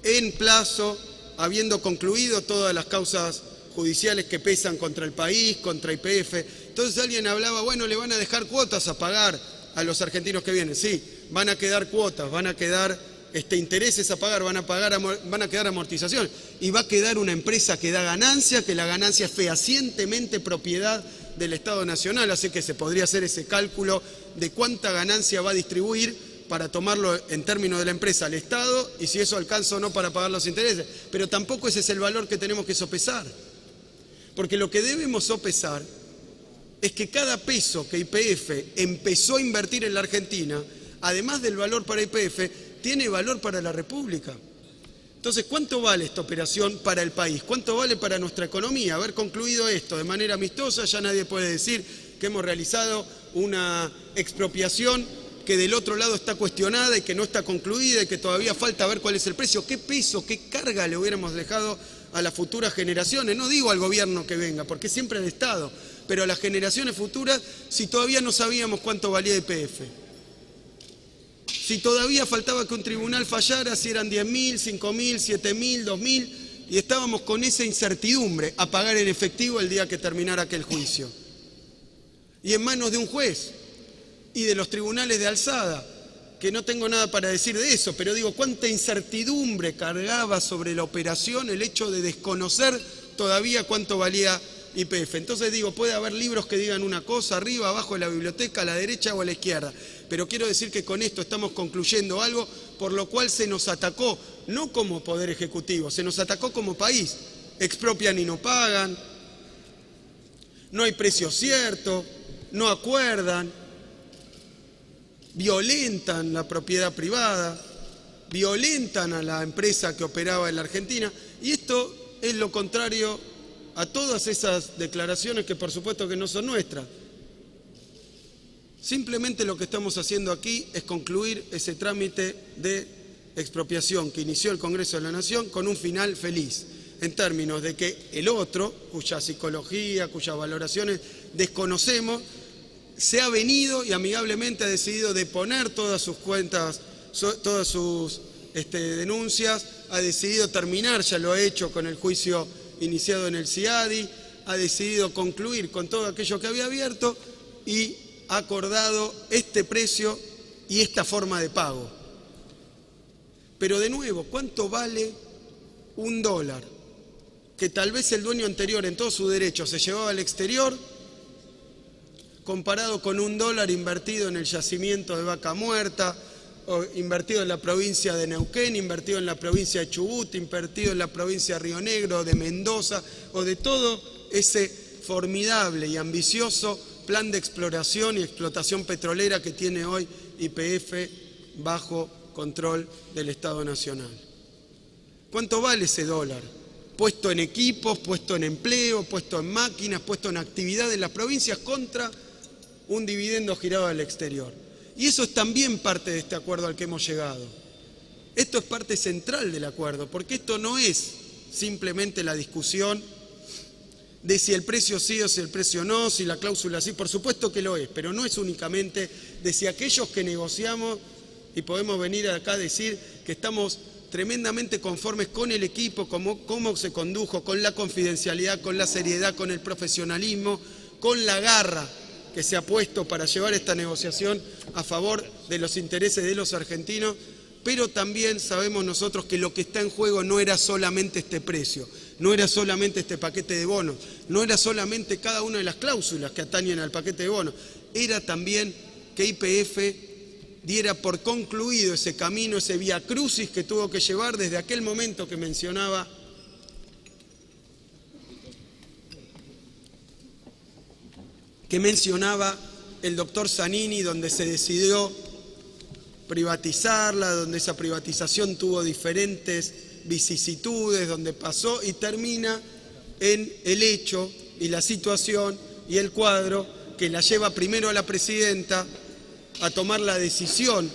en plazo, habiendo concluido todas las causas judiciales que pesan contra el país, contra YPF. Entonces alguien hablaba, bueno, le van a dejar cuotas a pagar a los argentinos que vienen. Sí, van a quedar cuotas, van a quedar intereses a pagar, van a quedar amortizaciones, y va a quedar una empresa que da ganancia, que la ganancia es fehacientemente propiedad del Estado Nacional, así que se podría hacer ese cálculo de cuánta ganancia va a distribuir para tomarlo en términos de la empresa al Estado, y si eso alcanza o no para pagar los intereses. Pero tampoco ese es el valor que tenemos que sopesar, porque lo que debemos sopesar es que cada peso que YPF empezó a invertir en la Argentina, además del valor para YPF, tiene valor para la República. Entonces, ¿cuánto vale esta operación para el país? ¿Cuánto vale para nuestra economía? Haber concluido esto de manera amistosa, ya nadie puede decir que hemos realizado una expropiación que del otro lado está cuestionada y que no está concluida y que todavía falta ver cuál es el precio. ¿Qué peso, qué carga le hubiéramos dejado a las futuras generaciones? No digo al gobierno que venga, porque siempre el Estado, pero a las generaciones futuras, si todavía no sabíamos cuánto valía YPF. Si todavía faltaba que un tribunal fallara, si eran 10.000, 5.000, 7.000, 2.000, y estábamos con esa incertidumbre a pagar en efectivo el día que terminara aquel juicio. Y en manos de un juez y de los tribunales de alzada, que no tengo nada para decir de eso, pero digo, cuánta incertidumbre cargaba sobre la operación el hecho de desconocer todavía cuánto valía YPF. Entonces digo, puede haber libros que digan una cosa, arriba, abajo de la biblioteca, a la derecha o a la izquierda, pero quiero decir que con esto estamos concluyendo algo por lo cual se nos atacó, no como Poder Ejecutivo, se nos atacó como país. Expropian y no pagan, no hay precio cierto, no acuerdan, violentan la propiedad privada, violentan a la empresa que operaba en la Argentina, y esto es lo contrario a todas esas declaraciones que por supuesto que no son nuestras. Simplemente lo que estamos haciendo aquí es concluir ese trámite de expropiación que inició el Congreso de la Nación con un final feliz, en términos de que el otro, cuya psicología, cuyas valoraciones desconocemos, se ha venido y amigablemente ha decidido deponer todas sus cuentas, todas sus denuncias, ha decidido terminar, ya lo ha hecho con el juicio iniciado en el CIADI, ha decidido concluir con todo aquello que había abierto y ha acordado este precio y esta forma de pago. Pero de nuevo, ¿cuánto vale $1 que tal vez el dueño anterior en todo su derecho se llevaba al exterior, comparado con $1 invertido en el yacimiento de Vaca Muerta, o invertido en la provincia de Neuquén, invertido en la provincia de Chubut, invertido en la provincia de Río Negro, de Mendoza, o de todo ese formidable y ambicioso plan de exploración y explotación petrolera que tiene hoy YPF bajo control del Estado Nacional? ¿Cuánto vale ese dólar? Puesto en equipos, puesto en empleo, puesto en máquinas, puesto en actividad en las provincias contra un dividendo girado al exterior. Y eso es también parte de este acuerdo al que hemos llegado. Esto es parte central del acuerdo, porque esto no es simplemente la discusión de si el precio sí o si el precio no, si la cláusula sí, por supuesto que lo es, pero no es únicamente de si aquellos que negociamos, y podemos venir acá a decir que estamos tremendamente conformes con el equipo, cómo se condujo, con la confidencialidad, con la seriedad, con el profesionalismo, con la garra que se ha puesto para llevar esta negociación a favor de los intereses de los argentinos, pero también sabemos nosotros que lo que está en juego no era solamente este precio, no era solamente este paquete de bonos, no era solamente cada una de las cláusulas que atañen al paquete de bonos, era también que YPF diera por concluido ese camino, ese vía crucis que tuvo que llevar desde aquel momento que mencionaba el doctor Zanini, donde se decidió privatizarla, donde esa privatización tuvo diferentes vicisitudes, donde pasó y termina en el hecho y la situación y el cuadro que la lleva primero a la presidenta a tomar la decisión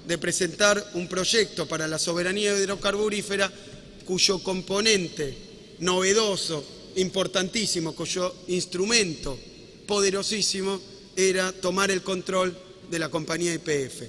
de presentar un proyecto para la soberanía hidrocarburífera cuyo componente novedoso, importantísimo, cuyo instrumento poderosísimo era tomar el control de la compañía YPF.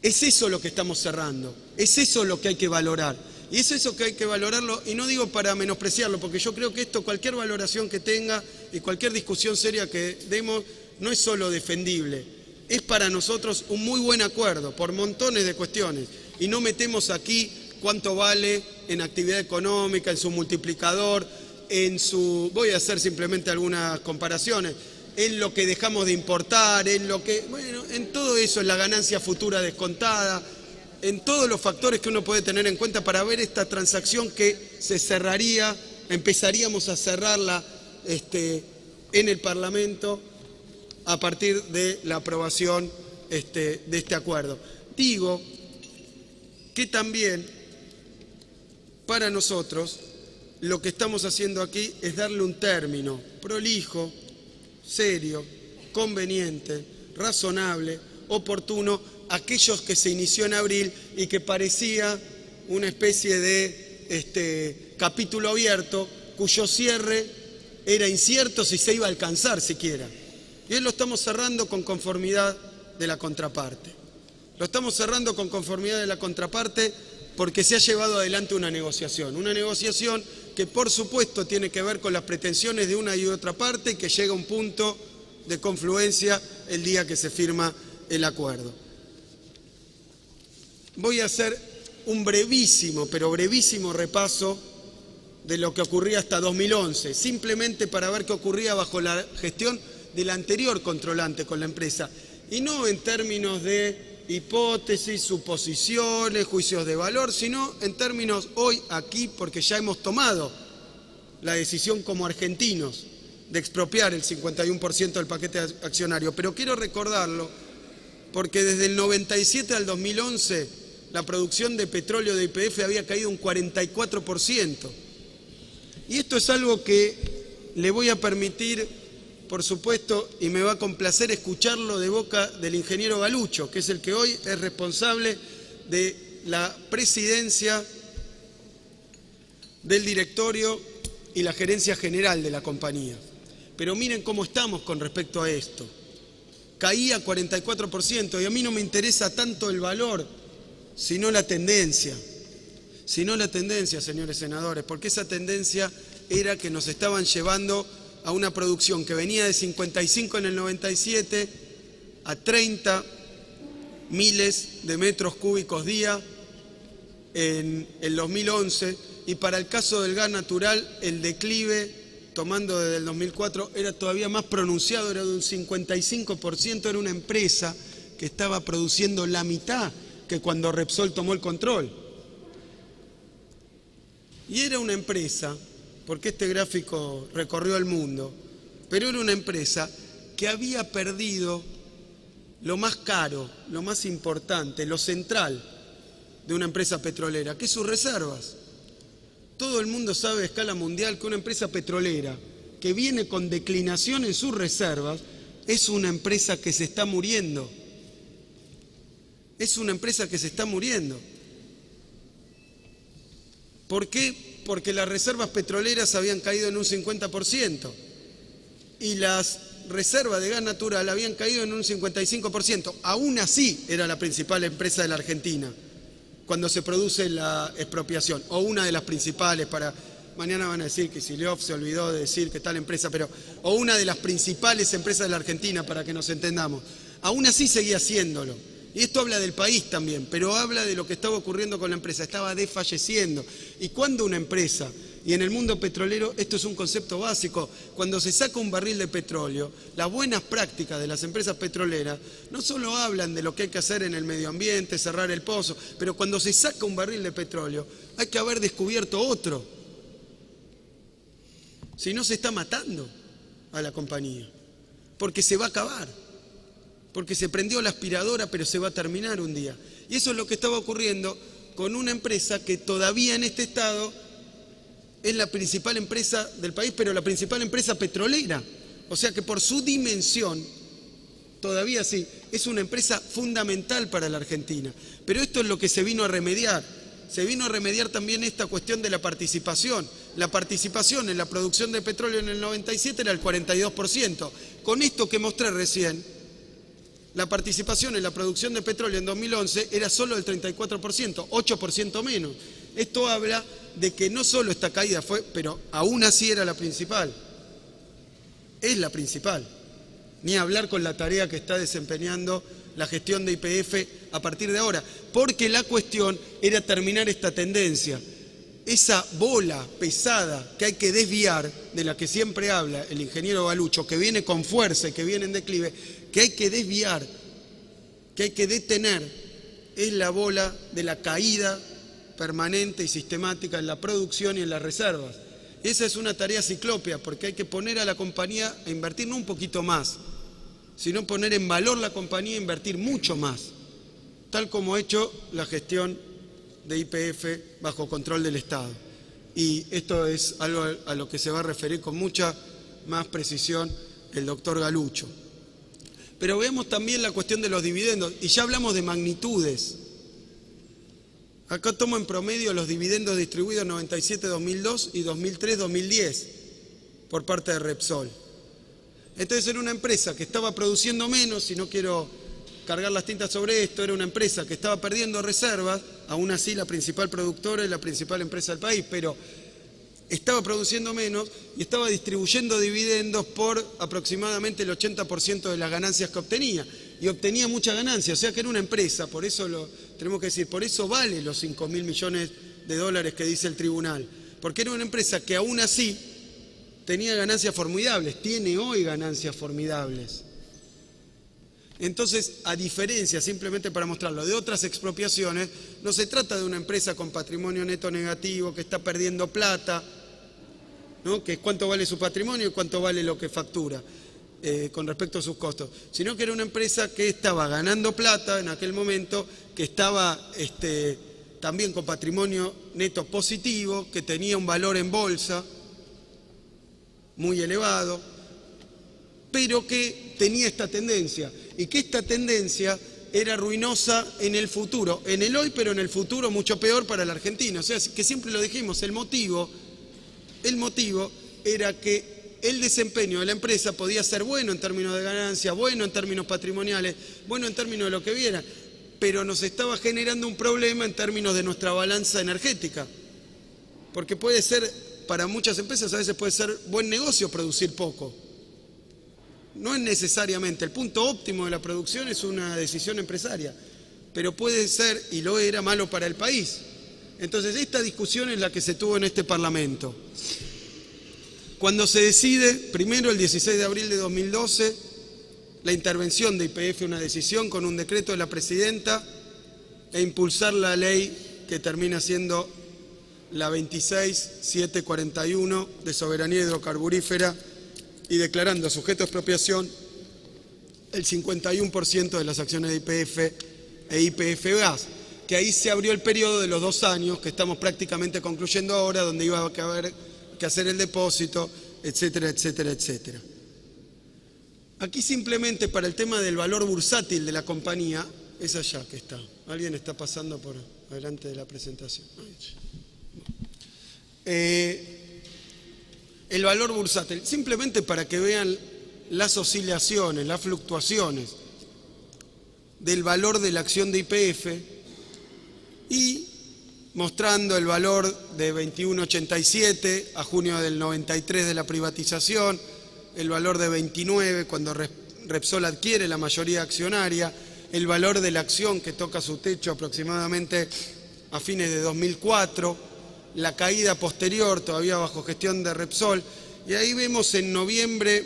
Es eso lo que estamos cerrando, es eso lo que hay que valorar. Y es eso que hay que valorarlo, y no digo para menospreciarlo, porque yo creo que esto, cualquier valoración que tenga y cualquier discusión seria que demos, no es solo defendible, es para nosotros un muy buen acuerdo por montones de cuestiones. Y no metemos aquí cuánto vale en actividad económica, en su multiplicador, voy a hacer simplemente algunas comparaciones, en lo que dejamos de importar, en lo que, bueno, en todo eso, en la ganancia futura descontada, en todos los factores que uno puede tener en cuenta para ver esta transacción que se cerraría, empezaríamos a cerrarla en el Parlamento a partir de la aprobación de este acuerdo. Digo que también para nosotros lo que estamos haciendo aquí es darle un término prolijo, serio, conveniente, razonable, oportuno a aquellos que se inició en abril y que parecía una especie de capítulo abierto cuyo cierre era incierto si se iba a alcanzar siquiera. Y hoy lo estamos cerrando con conformidad de la contraparte. Lo estamos cerrando con conformidad de la contraparte porque se ha llevado adelante una negociación que por supuesto tiene que ver con las pretensiones de una y otra parte y que llega a un punto de confluencia el día que se firma el acuerdo. Voy a hacer un brevísimo, pero brevísimo repaso de lo que ocurría hasta 2011, simplemente para ver qué ocurría bajo la gestión del anterior controlante con la empresa, y no en términos de hipótesis, suposiciones, juicios de valor, sino en términos hoy aquí, porque ya hemos tomado la decisión como argentinos de expropiar el 51% del paquete accionario. Pero quiero recordarlo porque desde el 97 al 2011 la producción de petróleo de YPF había caído un 44%. Y esto es algo que le voy a permitir, por supuesto, y me va a complacer escucharlo de boca del ingeniero Galucho, que es el que hoy es responsable de la presidencia del directorio y la gerencia general de la compañía. Pero miren cómo estamos con respecto a esto. Caía 44% y a mí no me interesa tanto el valor, sino la tendencia. Sino la tendencia, señores senadores, porque esa tendencia era que nos estaban llevando a una producción que venía de 55 en el 97 a 30 miles de metros cúbicos día en el 2011, y para el caso del gas natural el declive, tomando desde el 2004, era todavía más pronunciado, era de un 55%, era una empresa que estaba produciendo la mitad que cuando Repsol tomó el control. Y era una empresa, porque este gráfico recorrió el mundo, pero era una empresa que había perdido lo más caro, lo más importante, lo central de una empresa petrolera, que es sus reservas. Todo el mundo sabe a escala mundial que una empresa petrolera que viene con declinación en sus reservas es una empresa que se está muriendo. Es una empresa que se está muriendo. ¿Por qué? Porque las reservas petroleras habían caído en un 50% y las reservas de gas natural habían caído en un 55%. Aún así era la principal empresa de la Argentina cuando se produce la expropiación, o una de las principales. Mañana van a decir que Silioff se olvidó de decir que tal empresa, o una de las principales empresas de la Argentina, para que nos entendamos. Aún así seguía haciéndolo. Y esto habla del país también, pero habla de lo que estaba ocurriendo con la empresa. Estaba desfalleciendo. Y cuando una empresa, y en el mundo petrolero esto es un concepto básico, cuando se saca un barril de petróleo, las buenas prácticas de las empresas petroleras no solo hablan de lo que hay que hacer en el medio ambiente, cerrar el pozo, pero cuando se saca un barril de petróleo hay que haber descubierto otro. Si no, se está matando a la compañía, porque se va a acabar. Porque se prendió la aspiradora, pero se va a terminar un día. Y eso es lo que estaba ocurriendo con una empresa que todavía en este estado es la principal empresa del país, pero la principal empresa petrolera. O sea que por su dimensión, todavía sí, es una empresa fundamental para la Argentina. Pero esto es lo que se vino a remediar. Se vino a remediar también esta cuestión de la participación. La participación en la producción de petróleo en el 97 era el 42%. Con esto que mostré recién, la participación en la producción de petróleo en 2011 era solo del 34%, 8% menos. Esto habla de que no solo esta caída fue, pero aún así era la principal. Es la principal. Ni hablar con la tarea que está desempeñando la gestión de YPF a partir de ahora. Porque la cuestión era terminar esta tendencia. Esa bola pesada que hay que desviar, de la que siempre habla el ingeniero Galucho, que viene con fuerza y que viene en declive, que hay que desviar, que hay que detener, es la bola de la caída permanente y sistemática en la producción y en las reservas. Esa es una tarea ciclópea, porque hay que poner a la compañía a invertir no un poquito más, sino poner en valor la compañía e invertir mucho más, tal como ha hecho la gestión de YPF bajo control del Estado. Y esto es algo a lo que se va a referir con mucha más precisión el doctor Galucho. Pero veamos también la cuestión de los dividendos, y ya hablamos de magnitudes. Acá tomo en promedio los dividendos distribuidos 97-2002 y 2003-2010 por parte de Repsol. Entonces era una empresa que estaba produciendo menos, y no quiero cargar las tintas sobre esto, era una empresa que estaba perdiendo reservas, aún así la principal productora y la principal empresa del país, pero estaba produciendo menos y estaba distribuyendo dividendos por aproximadamente el 80% de las ganancias que obtenía. Y obtenía mucha ganancia, o sea que era una empresa, por eso lo tenemos que decir, por eso vale los 5.000 millones de dólares que dice el tribunal, porque era una empresa que aún así tenía ganancias formidables, tiene hoy ganancias formidables. Entonces, a diferencia, simplemente para mostrarlo, de otras expropiaciones, no se trata de una empresa con patrimonio neto negativo que está perdiendo plata, ¿no? Que es cuánto vale su patrimonio y cuánto vale lo que factura con respecto a sus costos, sino que era una empresa que estaba ganando plata en aquel momento, que estaba también con patrimonio neto positivo, que tenía un valor en bolsa muy elevado, pero que tenía esta tendencia, y que esta tendencia era ruinosa en el futuro, en el hoy, pero en el futuro mucho peor para el argentino. O sea, que siempre lo dijimos, el motivo era que el desempeño de la empresa podía ser bueno en términos de ganancia, bueno en términos patrimoniales, bueno en términos de lo que viera, pero nos estaba generando un problema en términos de nuestra balanza energética, porque puede ser, para muchas empresas a veces puede ser buen negocio producir poco. No es necesariamente, el punto óptimo de la producción es una decisión empresaria, pero puede ser, y lo era, malo para el país. Entonces, esta discusión es la que se tuvo en este Parlamento. Cuando se decide, primero el 16 de abril de 2012, la intervención de YPF, una decisión con un decreto de la presidenta, e impulsar la ley que termina siendo la 26.741 de soberanía hidrocarburífera, y declarando sujeto a expropiación el 51% de las acciones de YPF e YPF Gas, que ahí se abrió el periodo de los 2 años que estamos prácticamente concluyendo ahora, donde iba a haber que hacer el depósito, etcétera, etcétera, etcétera. Aquí simplemente para el tema del valor bursátil de la compañía, es allá que está. Alguien está pasando por delante de la presentación. El valor bursátil, simplemente para que vean las oscilaciones, las fluctuaciones del valor de la acción de YPF, y mostrando el valor de 21.87 a junio del 93 de la privatización, el valor de 29 cuando Repsol adquiere la mayoría accionaria, el valor de la acción que toca su techo aproximadamente a fines de 2004, la caída posterior, todavía bajo gestión de Repsol, y ahí vemos en noviembre,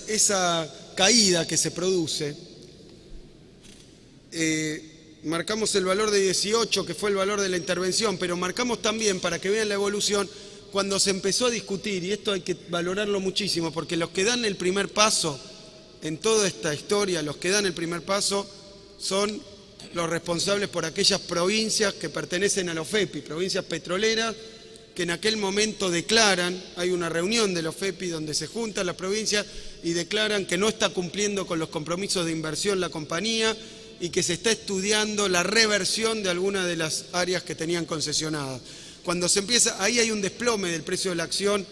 esa caída que se produce, marcamos el valor de 18, que fue el valor de la intervención, pero marcamos también, para que vean la evolución, cuando se empezó a discutir, y esto hay que valorarlo muchísimo, porque los que dan el primer paso en toda esta historia, los que dan el primer paso son los responsables por aquellas provincias que pertenecen a la OFEPI, provincias petroleras, que en aquel momento declaran, hay una reunión de la OFEPI donde se juntan las provincias y declaran que no está cumpliendo con los compromisos de inversión la compañía y que se está estudiando la reversión de algunas de las áreas que tenían concesionadas. Cuando se empieza, ahí hay un desplome del precio de la acción,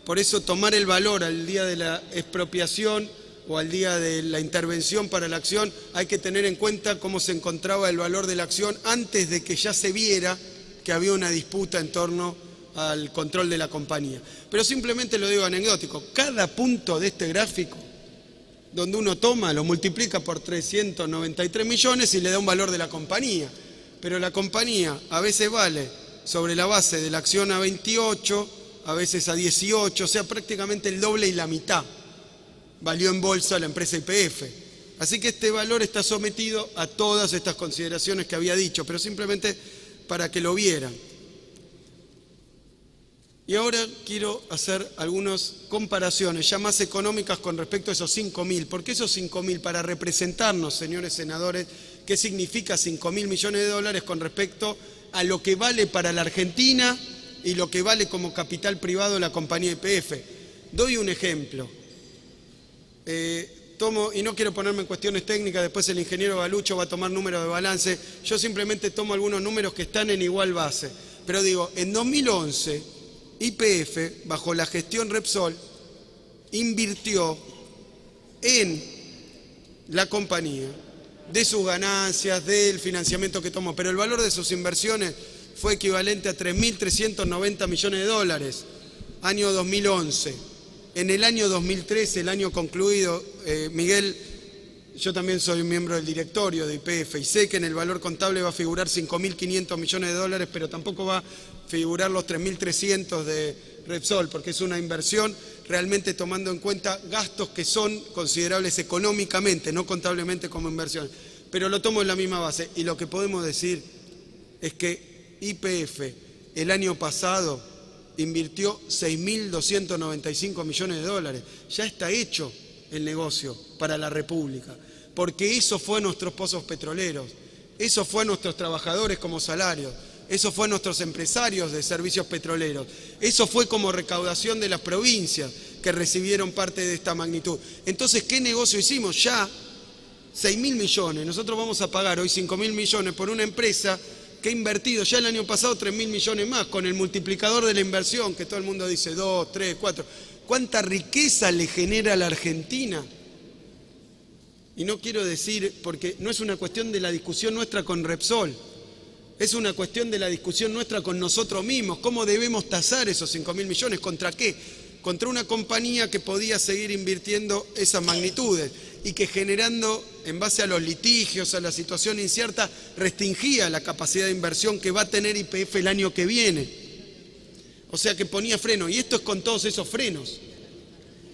por eso tomar el valor al día de la expropiación o al día de la intervención para la acción, hay que tener en cuenta cómo se encontraba el valor de la acción antes de que ya se viera que había una disputa en torno al control de la compañía. Pero simplemente lo digo anecdótico, cada punto de este gráfico, donde uno toma, lo multiplica por 393 millones y le da un valor de la compañía. Pero la compañía a veces vale sobre la base de la acción a 28, a veces a 18, o sea, prácticamente el doble y la mitad valió en bolsa la empresa YPF. Así que este valor está sometido a todas estas consideraciones que había dicho, pero simplemente para que lo vieran. Y ahora quiero hacer algunas comparaciones ya más económicas con respecto a esos 5.000. ¿Por qué esos 5.000? Para representarnos, señores senadores, qué significa 5.000 millones de dólares con respecto a lo que vale para la Argentina y lo que vale como capital privado la compañía YPF. Doy un ejemplo. Y no quiero ponerme en cuestiones técnicas, después el ingeniero Galucho va a tomar números de balance, yo simplemente tomo algunos números que están en igual base. Pero digo, en 2011, YPF, bajo la gestión Repsol, invirtió en la compañía, de sus ganancias, del financiamiento que tomó, pero el valor de sus inversiones fue equivalente a 3.390 millones de dólares, año 2011. En el año 2013, el año concluido, Miguel, yo también soy miembro del directorio de YPF y sé que en el valor contable va a figurar 5.500 millones de dólares, pero tampoco va a figurar los 3.300 de Repsol, porque es una inversión realmente tomando en cuenta gastos que son considerables económicamente, no contablemente como inversión. Pero lo tomo en la misma base y lo que podemos decir es que YPF el año pasado invirtió 6.295 millones de dólares. Ya está hecho el negocio para la República, porque eso fue a nuestros pozos petroleros, eso fue a nuestros trabajadores como salarios, eso fue a nuestros empresarios de servicios petroleros, eso fue como recaudación de las provincias que recibieron parte de esta magnitud. Entonces, ¿qué negocio hicimos? Ya 6.000 millones, nosotros vamos a pagar hoy 5.000 millones por una empresa que ha invertido ya el año pasado 3.000 millones más, con el multiplicador de la inversión, que todo el mundo dice 2, 3, 4. ¿Cuánta riqueza le genera a la Argentina? Y no quiero decir, porque no es una cuestión de la discusión nuestra con Repsol, es una cuestión de la discusión nuestra con nosotros mismos. ¿Cómo debemos tasar esos 5.000 millones? ¿Contra qué? Contra una compañía que podía seguir invirtiendo esas magnitudes y que generando, en base a los litigios, a la situación incierta, restringía la capacidad de inversión que va a tener YPF el año que viene. O sea que ponía freno, y esto es con todos esos frenos.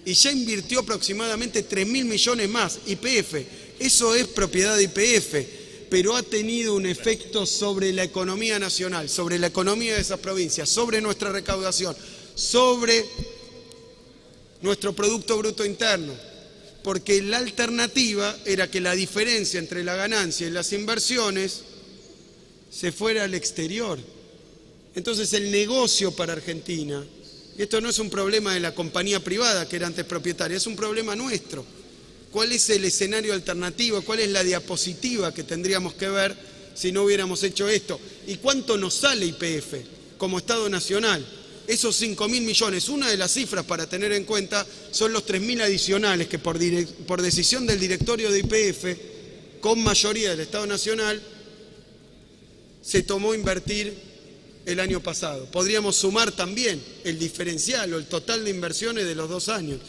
Y ya invirtió aproximadamente 3.000 millones más YPF. Eso es propiedad de YPF, pero ha tenido un efecto sobre la economía nacional, sobre la economía de esas provincias, sobre nuestra recaudación, sobre nuestro Producto Bruto Interno, porque la alternativa era que la diferencia entre la ganancia y las inversiones se fuera al exterior. Entonces el negocio para Argentina, y esto no es un problema de la compañía privada que era antes propietaria, es un problema nuestro. ¿Cuál es el escenario alternativo? ¿Cuál es la diapositiva que tendríamos que ver si no hubiéramos hecho esto? ¿Y cuánto nos sale YPF como Estado Nacional? Esos 5.000 millones, una de las cifras para tener en cuenta son los 3.000 adicionales que por decisión del directorio de YPF, con mayoría del Estado Nacional, se tomó invertir el año pasado. Podríamos sumar también el diferencial o el total de inversiones de los 2 años.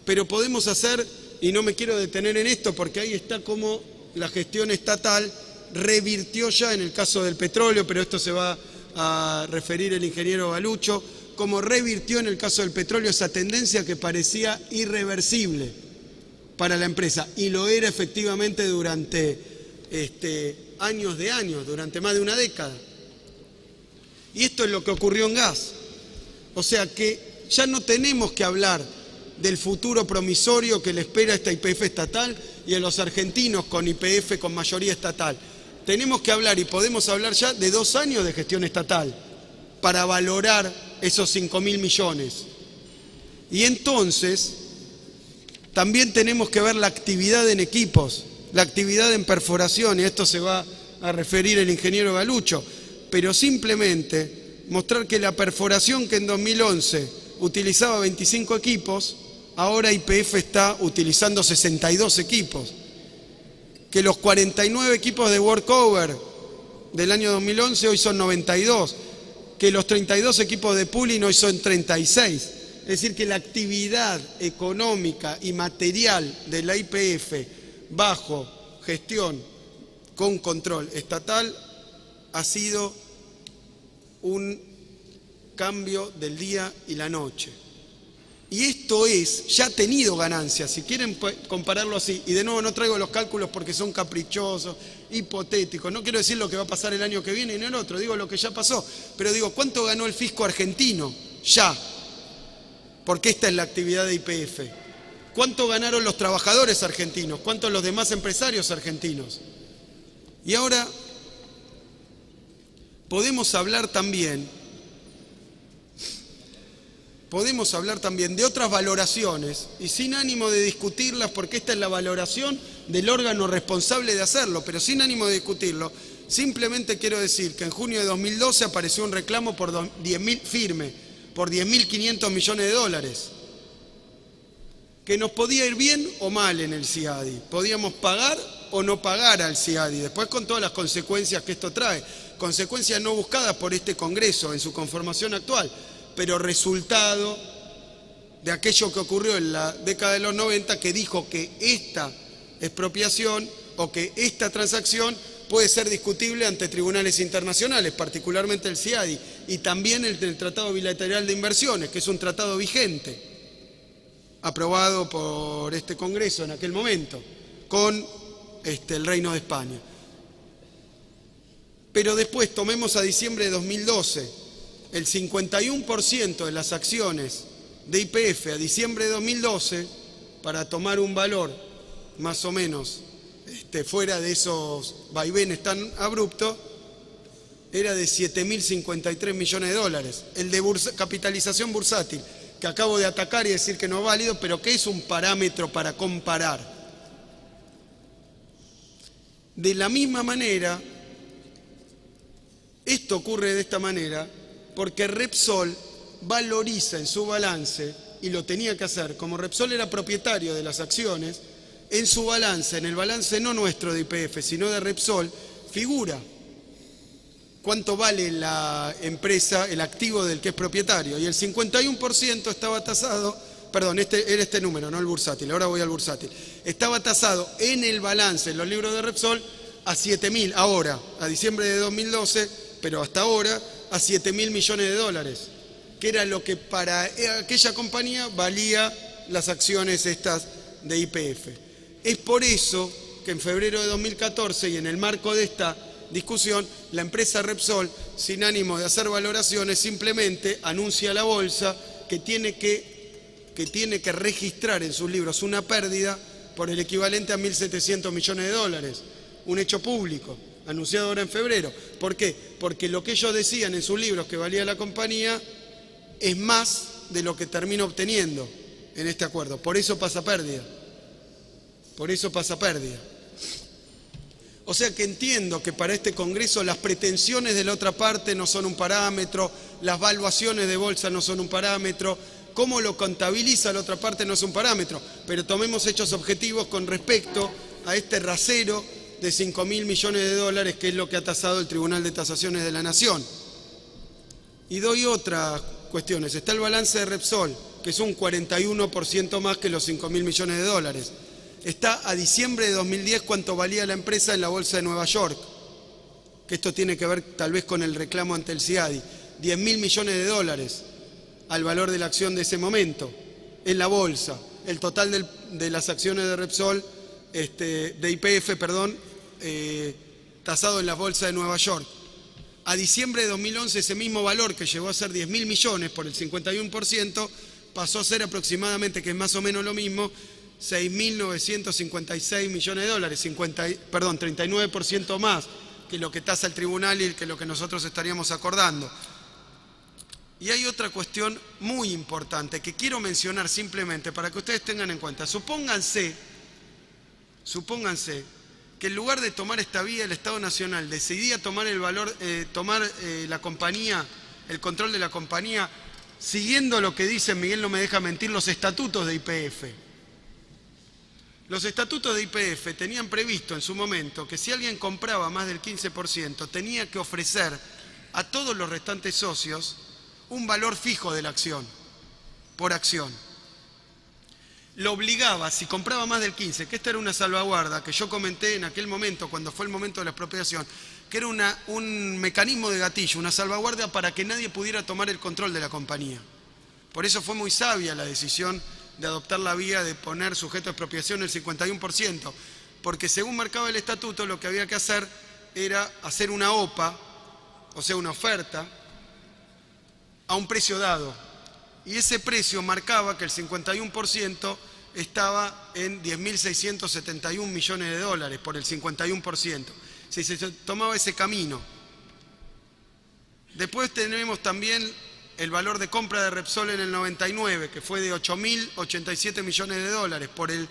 Pero podemos hacer, y no me quiero detener en esto porque ahí está como la gestión estatal revirtió ya en el caso del petróleo, pero esto se va a referir el ingeniero Galucho, como revirtió en el caso del petróleo esa tendencia que parecía irreversible para la empresa, y lo era efectivamente durante años, durante más de una década. Y esto es lo que ocurrió en gas. O sea que ya no tenemos que hablar del futuro promisorio que le espera a esta YPF estatal y a los argentinos con YPF con mayoría estatal. Tenemos que hablar, y podemos hablar ya, de 2 años de gestión estatal para valorar esos 5.000 millones. Y entonces también tenemos que ver la actividad en equipos, la actividad en perforación, y a esto se va a referir el ingeniero Galucho, pero simplemente mostrar que la perforación que en 2011 utilizaba 25 equipos, ahora YPF está utilizando 62 equipos. Que los 49 equipos de workover del año 2011 hoy son 92, que los 32 equipos de pooling hoy son 36. Es decir, que la actividad económica y material de la YPF bajo gestión con control estatal ha sido un cambio del día y la noche. Y esto ya ha tenido ganancias, si quieren compararlo así, y de nuevo no traigo los cálculos porque son caprichosos, hipotéticos, no quiero decir lo que va a pasar el año que viene y en el otro, digo lo que ya pasó, pero digo, ¿cuánto ganó el fisco argentino? Ya, porque esta es la actividad de YPF. ¿Cuánto ganaron los trabajadores argentinos? ¿Cuánto los demás empresarios argentinos? Y ahora podemos hablar también de otras valoraciones, y sin ánimo de discutirlas, porque esta es la valoración del órgano responsable de hacerlo, pero sin ánimo de discutirlo, simplemente quiero decir que en junio de 2012 apareció un reclamo por 10.000 firme, por 10.500 millones de dólares. que nos podía ir bien o mal en el CIADI. Podíamos pagar o no pagar al CIADI, después con todas las consecuencias que esto trae. Consecuencias no buscadas por este Congreso en su conformación actual, pero resultado de aquello que ocurrió en la década de los 90, que dijo que esta expropiación o que esta transacción puede ser discutible ante tribunales internacionales, particularmente el CIADI, y también el Tratado Bilateral de Inversiones, que es un tratado vigente, aprobado por este Congreso en aquel momento, con el Reino de España. Pero después tomemos a diciembre de 2012, el 51% de las acciones de YPF a diciembre de 2012, para tomar un valor más o menos fuera de esos vaivenes tan abruptos, era de 7.053 millones de dólares. El de capitalización bursátil, que acabo de atacar y decir que no es válido, pero que es un parámetro para comparar. De la misma manera, esto ocurre de esta manera porque Repsol valoriza en su balance, y lo tenía que hacer, como Repsol era propietario de las acciones, en su balance, en el balance no nuestro de YPF, sino de Repsol, figura cuánto vale la empresa, el activo del que es propietario, y el 51% estaba tasado, perdón, era este número, no el bursátil, ahora voy al bursátil, estaba tasado en el balance, en los libros de Repsol, a 7.000, ahora, a diciembre de 2012, pero hasta ahora, a 7.000 millones de dólares, que era lo que para aquella compañía valía las acciones estas de YPF. Es por eso que en febrero de 2014, y en el marco de esta discusión, la empresa Repsol, sin ánimo de hacer valoraciones, simplemente anuncia a la bolsa que tiene que registrar en sus libros una pérdida por el equivalente a 1.700 millones de dólares. Un hecho público, anunciado ahora en febrero. ¿Por qué? Porque lo que ellos decían en sus libros que valía la compañía es más de lo que termina obteniendo en este acuerdo. Por eso pasa pérdida. Por eso pasa pérdida. O sea que entiendo que para este Congreso las pretensiones de la otra parte no son un parámetro, las valuaciones de bolsa no son un parámetro, cómo lo contabiliza la otra parte no es un parámetro, pero tomemos hechos objetivos con respecto a este rasero de 5.000 millones de dólares, que es lo que ha tasado el Tribunal de Tasaciones de la Nación. Y doy otras cuestiones. Está el balance de Repsol, que es un 41% más que los 5.000 millones de dólares. Está a diciembre de 2010 cuánto valía la empresa en la bolsa de Nueva York, que esto tiene que ver tal vez con el reclamo ante el CIADI. 10.000 millones de dólares al valor de la acción de ese momento en la bolsa. El total de las acciones de Repsol, de YPF, perdón, tasado en la bolsa de Nueva York. A diciembre de 2011 ese mismo valor, que llegó a ser 10.000 millones por el 51%, pasó a ser aproximadamente, que es más o menos lo mismo, 6.956 millones de dólares, 39% más que lo que tasa el tribunal y que lo que nosotros estaríamos acordando. Y hay otra cuestión muy importante que quiero mencionar simplemente para que ustedes tengan en cuenta. Supónganse que en lugar de tomar esta vía, el Estado Nacional decidía tomar la compañía, el control de la compañía, siguiendo lo que dicen, Miguel no me deja mentir, los estatutos de YPF. Los estatutos de YPF tenían previsto en su momento que si alguien compraba más del 15%, tenía que ofrecer a todos los restantes socios un valor fijo de la acción, por acción. Lo obligaba, si compraba más del 15%, que esta era una salvaguarda que yo comenté en aquel momento, cuando fue el momento de la expropiación, que era un mecanismo de gatillo, una salvaguardia para que nadie pudiera tomar el control de la compañía. Por eso fue muy sabia la decisión de adoptar la vía de poner sujeto a expropiación el 51%, porque según marcaba el estatuto lo que había que hacer era hacer una OPA, o sea una oferta, a un precio dado. Y ese precio marcaba que el 51% estaba en 10.671 millones de dólares por el 51%. Si se tomaba ese camino. Después tenemos también el valor de compra de Repsol en el 99, que fue de 8.087 millones de dólares por el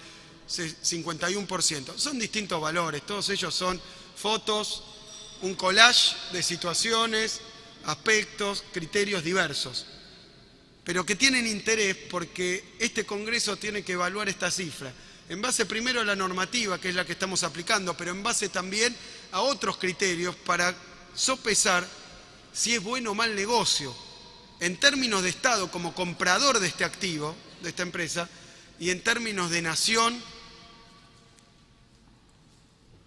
51%. Son distintos valores, todos ellos son fotos, un collage de situaciones, aspectos, criterios diversos. pero que tienen interés porque este Congreso tiene que evaluar esta cifra. En base primero a la normativa, que es la que estamos aplicando, pero en base también a otros criterios para sopesar si es bueno o mal negocio, en términos de Estado como comprador de este activo, de esta empresa, y en términos de nación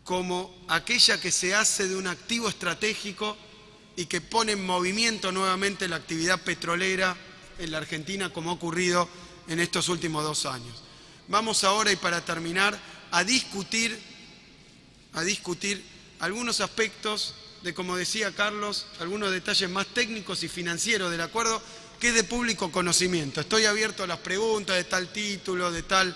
como aquella que se hace de un activo estratégico y que pone en movimiento nuevamente la actividad petrolera en la Argentina, como ha ocurrido en estos últimos 2 años. Vamos ahora, y para terminar, a discutir algunos aspectos de, como decía Carlos, algunos detalles más técnicos y financieros del acuerdo, que es de público conocimiento. Estoy abierto a las preguntas de tal título, de tal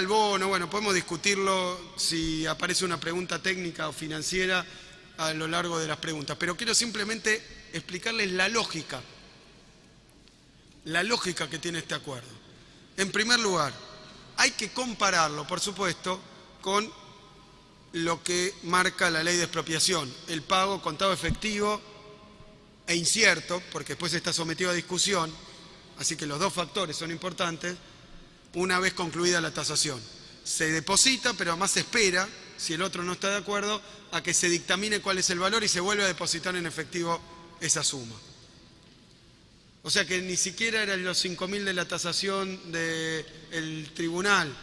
bono. Bueno, podemos discutirlo si aparece una pregunta técnica o financiera a lo largo de las preguntas, pero quiero simplemente explicarles la lógica que tiene este acuerdo. En primer lugar, hay que compararlo, por supuesto, con lo que marca la ley de expropiación, el pago contado efectivo e incierto, porque después está sometido a discusión, así que los dos factores son importantes, una vez concluida la tasación. Se deposita, pero además se espera, si el otro no está de acuerdo, a que se dictamine cuál es el valor y se vuelve a depositar en efectivo esa suma. O sea que ni siquiera eran los 5.000 de la tasación del tribunal,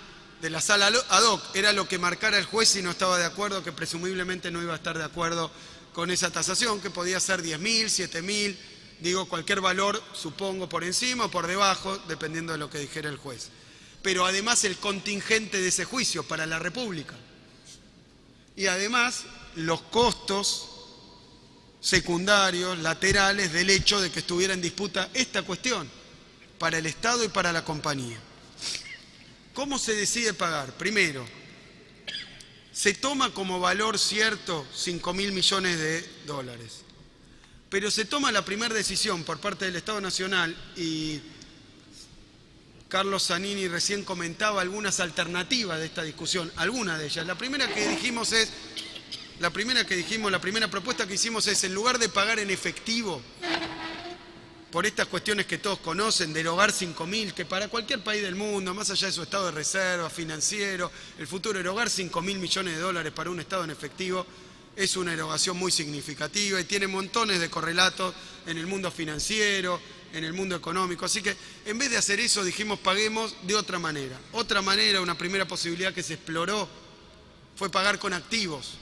de la sala ad hoc, era lo que marcara el juez si no estaba de acuerdo, que presumiblemente no iba a estar de acuerdo con esa tasación, que podía ser 10.000, 7.000, digo, cualquier valor, supongo, por encima o por debajo, dependiendo de lo que dijera el juez. Pero además el contingente de ese juicio para la República. Y además los costos secundarios, laterales, del hecho de que estuviera en disputa esta cuestión para el Estado y para la compañía. ¿Cómo se decide pagar? Primero, se toma como valor cierto 5.000 millones de dólares, pero se toma la primera decisión por parte del Estado Nacional, y Carlos Zanini recién comentaba algunas alternativas de esta discusión, algunas de ellas. La primera propuesta que hicimos es, en lugar de pagar en efectivo, por estas cuestiones que todos conocen, de erogar 5.000, que para cualquier país del mundo, más allá de su estado de reserva, financiero, el futuro, erogar 5.000 millones de dólares para un Estado en efectivo es una erogación muy significativa y tiene montones de correlatos en el mundo financiero, en el mundo económico. Así que en vez de hacer eso, dijimos paguemos de otra manera. Otra manera, una primera posibilidad que se exploró, fue pagar con activos.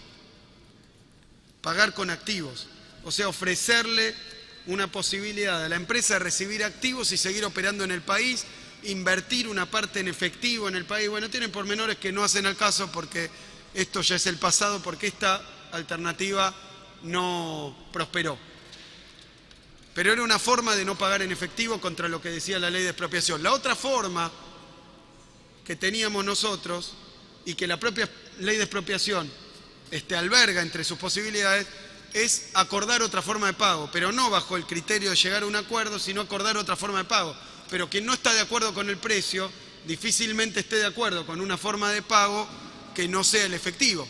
Pagar con activos, o sea, ofrecerle una posibilidad a la empresa de recibir activos y seguir operando en el país, invertir una parte en efectivo en el país. Bueno, tienen pormenores que no hacen al caso porque esto ya es el pasado, porque esta alternativa no prosperó. Pero era una forma de no pagar en efectivo contra lo que decía la ley de expropiación. La otra forma que teníamos nosotros y que la propia ley de expropiación alberga entre sus posibilidades es acordar otra forma de pago, pero no bajo el criterio de llegar a un acuerdo, sino acordar otra forma de pago. Pero quien no está de acuerdo con el precio, difícilmente esté de acuerdo con una forma de pago que no sea el efectivo.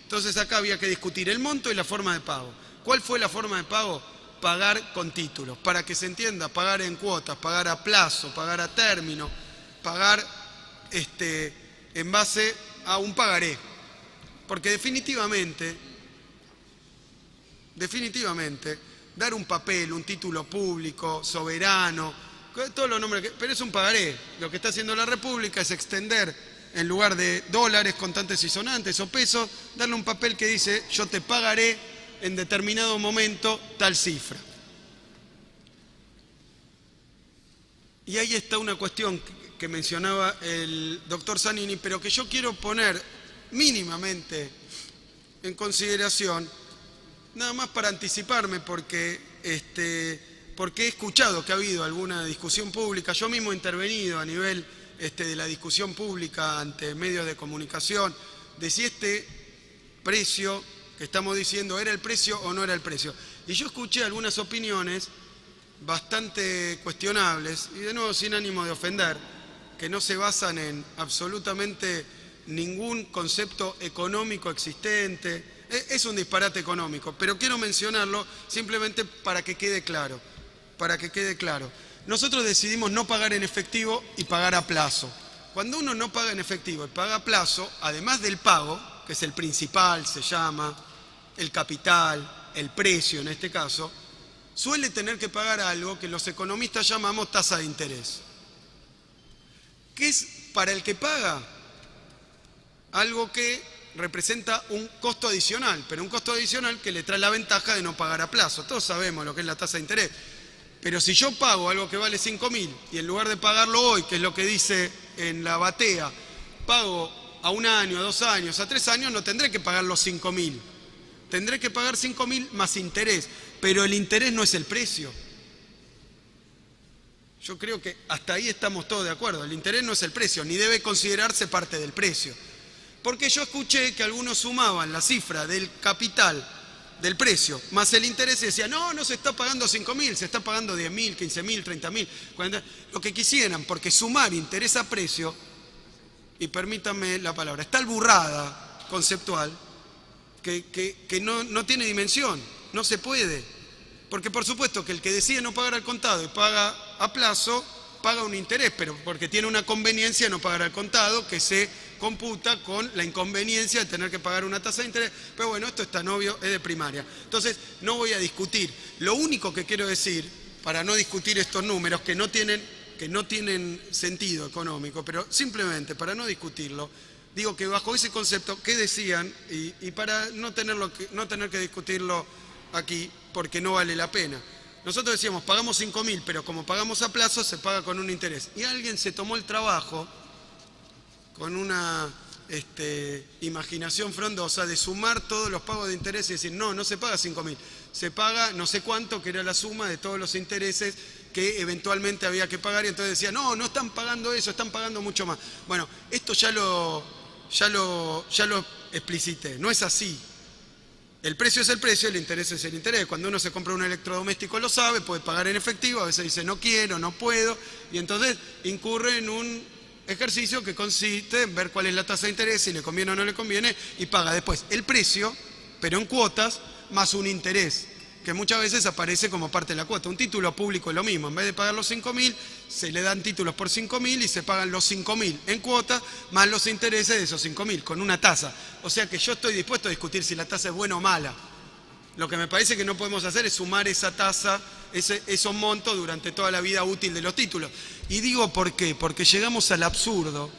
Entonces acá había que discutir el monto y la forma de pago. ¿Cuál fue la forma de pago? Pagar con títulos, para que se entienda, pagar en cuotas, pagar a plazo, pagar a término, pagar en base a un pagaré. Porque definitivamente, dar un papel, un título público, soberano, todos los nombres, pero es un pagaré. Lo que está haciendo la República es extender, en lugar de dólares, contantes y sonantes o pesos, darle un papel que dice, yo te pagaré en determinado momento tal cifra. Y ahí está una cuestión que mencionaba el doctor Zanini, pero que yo quiero poner mínimamente en consideración, nada más para anticiparme, porque he escuchado que ha habido alguna discusión pública. Yo mismo he intervenido a nivel de la discusión pública ante medios de comunicación de si este precio que estamos diciendo era el precio o no era el precio. Y yo escuché algunas opiniones bastante cuestionables, y de nuevo sin ánimo de ofender, que no se basan en absolutamente ningún concepto económico existente. Es un disparate económico, pero quiero mencionarlo simplemente para que quede claro. para que quede claro. Nosotros decidimos no pagar en efectivo y pagar a plazo. Cuando uno no paga en efectivo y paga a plazo, además del pago, que es el principal, se llama, el capital, el precio en este caso, suele tener que pagar algo que los economistas llamamos tasa de interés. ¿Qué es para el que paga? Algo que representa un costo adicional, pero un costo adicional que le trae la ventaja de no pagar a plazo. Todos sabemos lo que es la tasa de interés. Pero si yo pago algo que vale 5.000 y en lugar de pagarlo hoy, que es lo que dice en la batea, pago a 1 año, a 2 años, a 3 años, no tendré que pagar los 5.000. Tendré que pagar 5.000 más interés, pero el interés no es el precio. Yo creo que hasta ahí estamos todos de acuerdo. El interés no es el precio, ni debe considerarse parte del precio. Porque yo escuché que algunos sumaban la cifra del capital, del precio, más el interés y decían, no se está pagando 5.000, se está pagando 10.000, 15.000, 30.000, 40.000, lo que quisieran, porque sumar interés a precio, y permítanme la palabra, es tal burrada conceptual que no tiene dimensión, no se puede. Porque por supuesto que el que decide no pagar al contado y paga a plazo, paga un interés, pero porque tiene una conveniencia no pagar al contado que se computa con la inconveniencia de tener que pagar una tasa de interés. Pero bueno, esto es tan obvio, es de primaria. Entonces, no voy a discutir. Lo único que quiero decir, para no discutir estos números que no tienen sentido económico, pero simplemente para no discutirlo, digo que bajo ese concepto, ¿qué decían? Y para no tener que discutirlo aquí, porque no vale la pena. Nosotros decíamos, pagamos 5.000, pero como pagamos a plazo, se paga con un interés. Y alguien se tomó el trabajo, con una imaginación frondosa, de sumar todos los pagos de interés y decir, no se paga 5.000, se paga no sé cuánto, que era la suma de todos los intereses que eventualmente había que pagar. Y entonces decía, no están pagando eso, están pagando mucho más. Bueno, esto ya lo explicité, no es así. El precio es el precio, el interés es el interés. Cuando uno se compra un electrodoméstico lo sabe, puede pagar en efectivo, a veces dice no quiero, no puedo, y entonces incurre en un ejercicio que consiste en ver cuál es la tasa de interés, si le conviene o no le conviene, y paga después el precio, pero en cuotas, más un interés, que muchas veces aparece como parte de la cuota. Un título público es lo mismo, en vez de pagar los 5.000, se le dan títulos por 5.000 y se pagan los 5.000 en cuota, más los intereses de esos 5.000, con una tasa. O sea que yo estoy dispuesto a discutir si la tasa es buena o mala. Lo que me parece que no podemos hacer es sumar esa tasa, esos montos durante toda la vida útil de los títulos. Y digo ¿por qué? Porque llegamos al absurdo,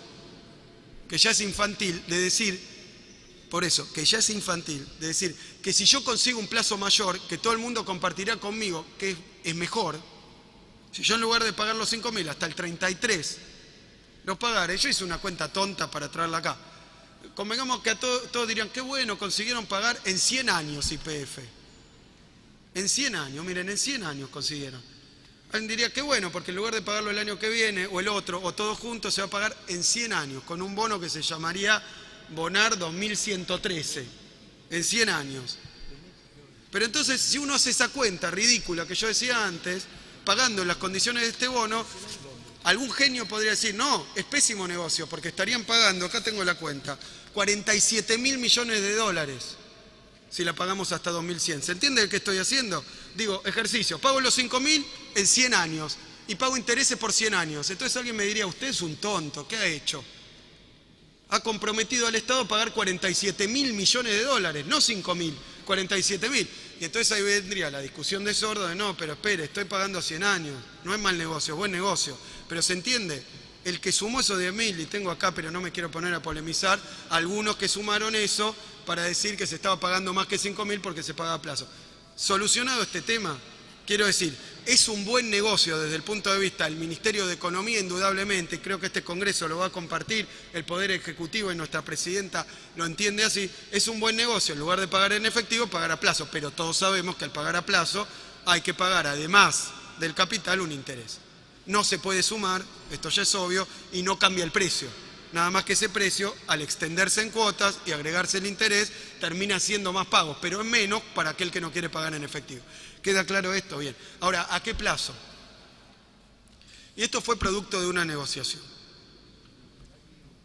que ya es infantil, de decir, por eso, que ya es infantil, de decir que si yo consigo un plazo mayor, que todo el mundo compartirá conmigo, que es mejor, si yo en lugar de pagar los 5.000 hasta el 33, los pagaré, yo hice una cuenta tonta para traerla acá. Convengamos que a todos dirían, qué bueno, consiguieron pagar en 100 años YPF. En 100 años, miren, en 100 años consiguieron. Alguien diría, qué bueno, porque en lugar de pagarlo el año que viene, o el otro, o todos juntos, se va a pagar en 100 años, con un bono que se llamaría Bonar 2113, en 100 años. Pero entonces, si uno hace esa cuenta ridícula que yo decía antes, pagando en las condiciones de este bono, algún genio podría decir, no, es pésimo negocio, porque estarían pagando, acá tengo la cuenta, 47.000 millones de dólares, si la pagamos hasta 2100. ¿Se entiende qué estoy haciendo? Digo, ejercicio, pago los 5.000 en 100 años, y pago intereses por 100 años. Entonces alguien me diría, usted es un tonto, ¿qué ha hecho? Ha comprometido al Estado a pagar 47.000 millones de dólares, no 5.000, 47.000. Y entonces ahí vendría la discusión de sordo de no, pero espere, estoy pagando 100 años, no es mal negocio, es buen negocio. Pero se entiende, el que sumó esos 10.000, y tengo acá, pero no me quiero poner a polemizar, algunos que sumaron eso para decir que se estaba pagando más que 5.000 porque se paga a plazo. Solucionado este tema, quiero decir, es un buen negocio desde el punto de vista del Ministerio de Economía, indudablemente, y creo que este Congreso lo va a compartir, el Poder Ejecutivo y nuestra Presidenta lo entiende así, es un buen negocio, en lugar de pagar en efectivo, pagar a plazo, pero todos sabemos que al pagar a plazo hay que pagar, además del capital, un interés. No se puede sumar, esto ya es obvio, y no cambia el precio. Nada más que ese precio, al extenderse en cuotas y agregarse el interés, termina siendo más pagos, pero es menos para aquel que no quiere pagar en efectivo. ¿Queda claro esto? Bien. Ahora, ¿a qué plazo? Y esto fue producto de una negociación.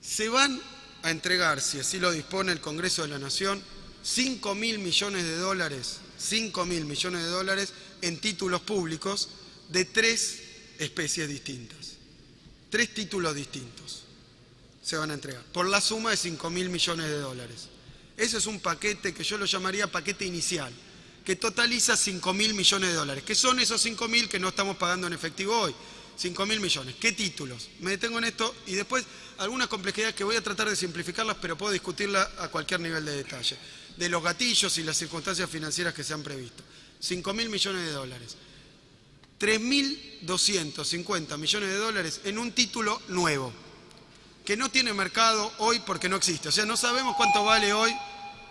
Se van a entregar, si así lo dispone el Congreso de la Nación, 5.000 millones de dólares, 5.000 millones de dólares en títulos públicos de 3 especies distintas. 3 títulos distintos se van a entregar, por la suma de 5.000 millones de dólares. Ese es un paquete que yo lo llamaría paquete inicial, que totaliza 5.000 millones de dólares, que son esos 5.000 que no estamos pagando en efectivo hoy. 5.000 millones. ¿Qué títulos? Me detengo en esto y después algunas complejidades que voy a tratar de simplificarlas, pero puedo discutirlas a cualquier nivel de detalle. De los gatillos y las circunstancias financieras que se han previsto. 5.000 millones de dólares. 3.250 millones de dólares en un título nuevo, que no tiene mercado hoy porque no existe. O sea, no sabemos cuánto vale hoy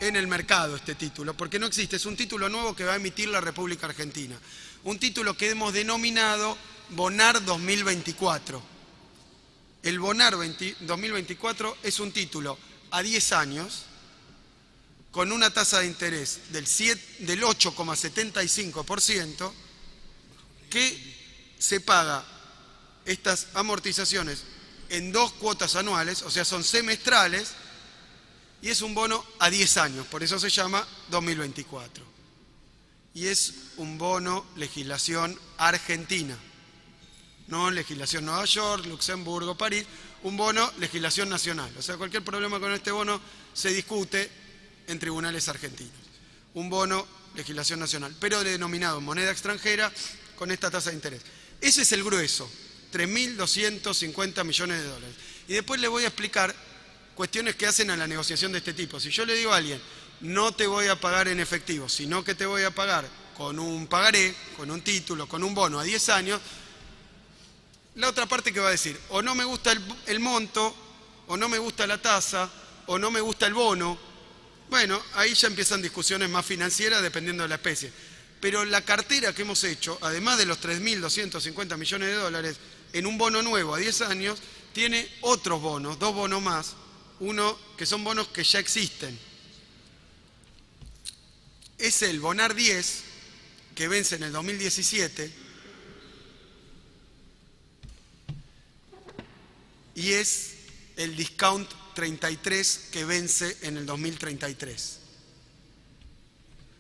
en el mercado este título, porque no existe. Es un título nuevo que va a emitir la República Argentina. Un título que hemos denominado Bonar 2024. El Bonar 2024 es un título a 10 años con una tasa de interés del 8,75%, que se paga estas amortizaciones en 2 cuotas anuales, o sea, son semestrales, y es un bono a 10 años, por eso se llama 2024. Y es un bono legislación argentina, no legislación Nueva York, Luxemburgo, París, un bono legislación nacional. O sea, cualquier problema con este bono se discute en tribunales argentinos. Un bono legislación nacional, pero denominado en moneda extranjera con esta tasa de interés. Ese es el grueso, 3.250 millones de dólares. Y después le voy a explicar cuestiones que hacen a la negociación de este tipo. Si yo le digo a alguien, no te voy a pagar en efectivo, sino que te voy a pagar con un pagaré, con un título, con un bono a 10 años, la otra parte que va a decir, o no me gusta el monto, o no me gusta la tasa, o no me gusta el bono. Bueno, ahí ya empiezan discusiones más financieras dependiendo de la especie. Pero la cartera que hemos hecho, además de los 3.250 millones de dólares, en un bono nuevo a 10 años, tiene otros bonos, 2 bonos más, uno que son bonos que ya existen. Es el Bonar 10, que vence en el 2017, y es el Discount 33 que vence en el 2033.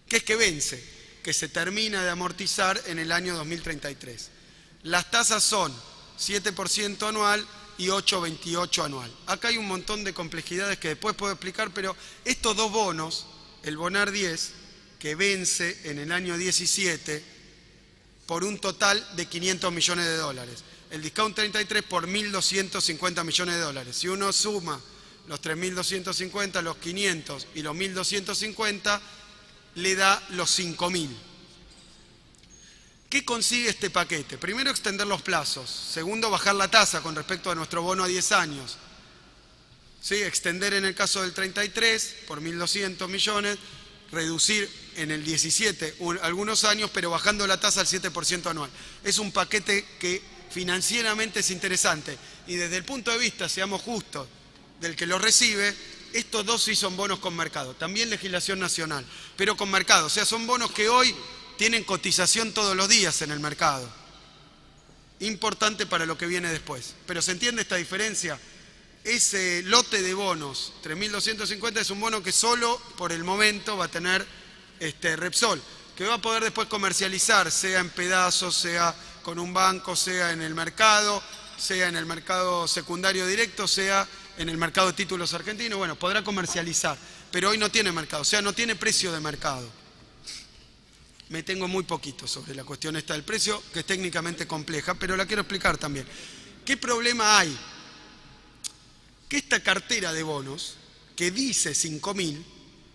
¿Qué es que vence? Que se termina de amortizar en el año 2033. Las tasas son 7% anual y 8,28 anual. Acá hay un montón de complejidades que después puedo explicar, pero estos 2 bonos, el Bonar 10, que vence en el año 17, por un total de 500 millones de dólares. El Discount 33 por 1.250 millones de dólares. Si uno suma los 3.250, los 500 y los 1.250, le da los 5.000. ¿Qué consigue este paquete? Primero, extender los plazos. Segundo, bajar la tasa con respecto a nuestro bono a 10 años. ¿Sí? Extender en el caso del 33 por 1.200 millones, reducir en el 17 algunos años, pero bajando la tasa al 7% anual. Es un paquete que financieramente es interesante. Y desde el punto de vista, seamos justos, del que lo recibe, estos 2 sí son bonos con mercado. También legislación nacional, pero con mercado. O sea, son bonos que hoy tienen cotización todos los días en el mercado. Importante para lo que viene después. Pero ¿se entiende esta diferencia? Ese lote de bonos, 3.250, es un bono que solo por el momento va a tener Repsol, que va a poder después comercializar, sea en pedazos, sea con un banco, sea en el mercado secundario directo, sea en el mercado de títulos argentinos. Bueno, podrá comercializar, pero hoy no tiene mercado, o sea, no tiene precio de mercado. Me tengo muy poquito sobre la cuestión esta del precio, que es técnicamente compleja, pero la quiero explicar también. ¿Qué problema hay? Que esta cartera de bonos, que dice 5.000,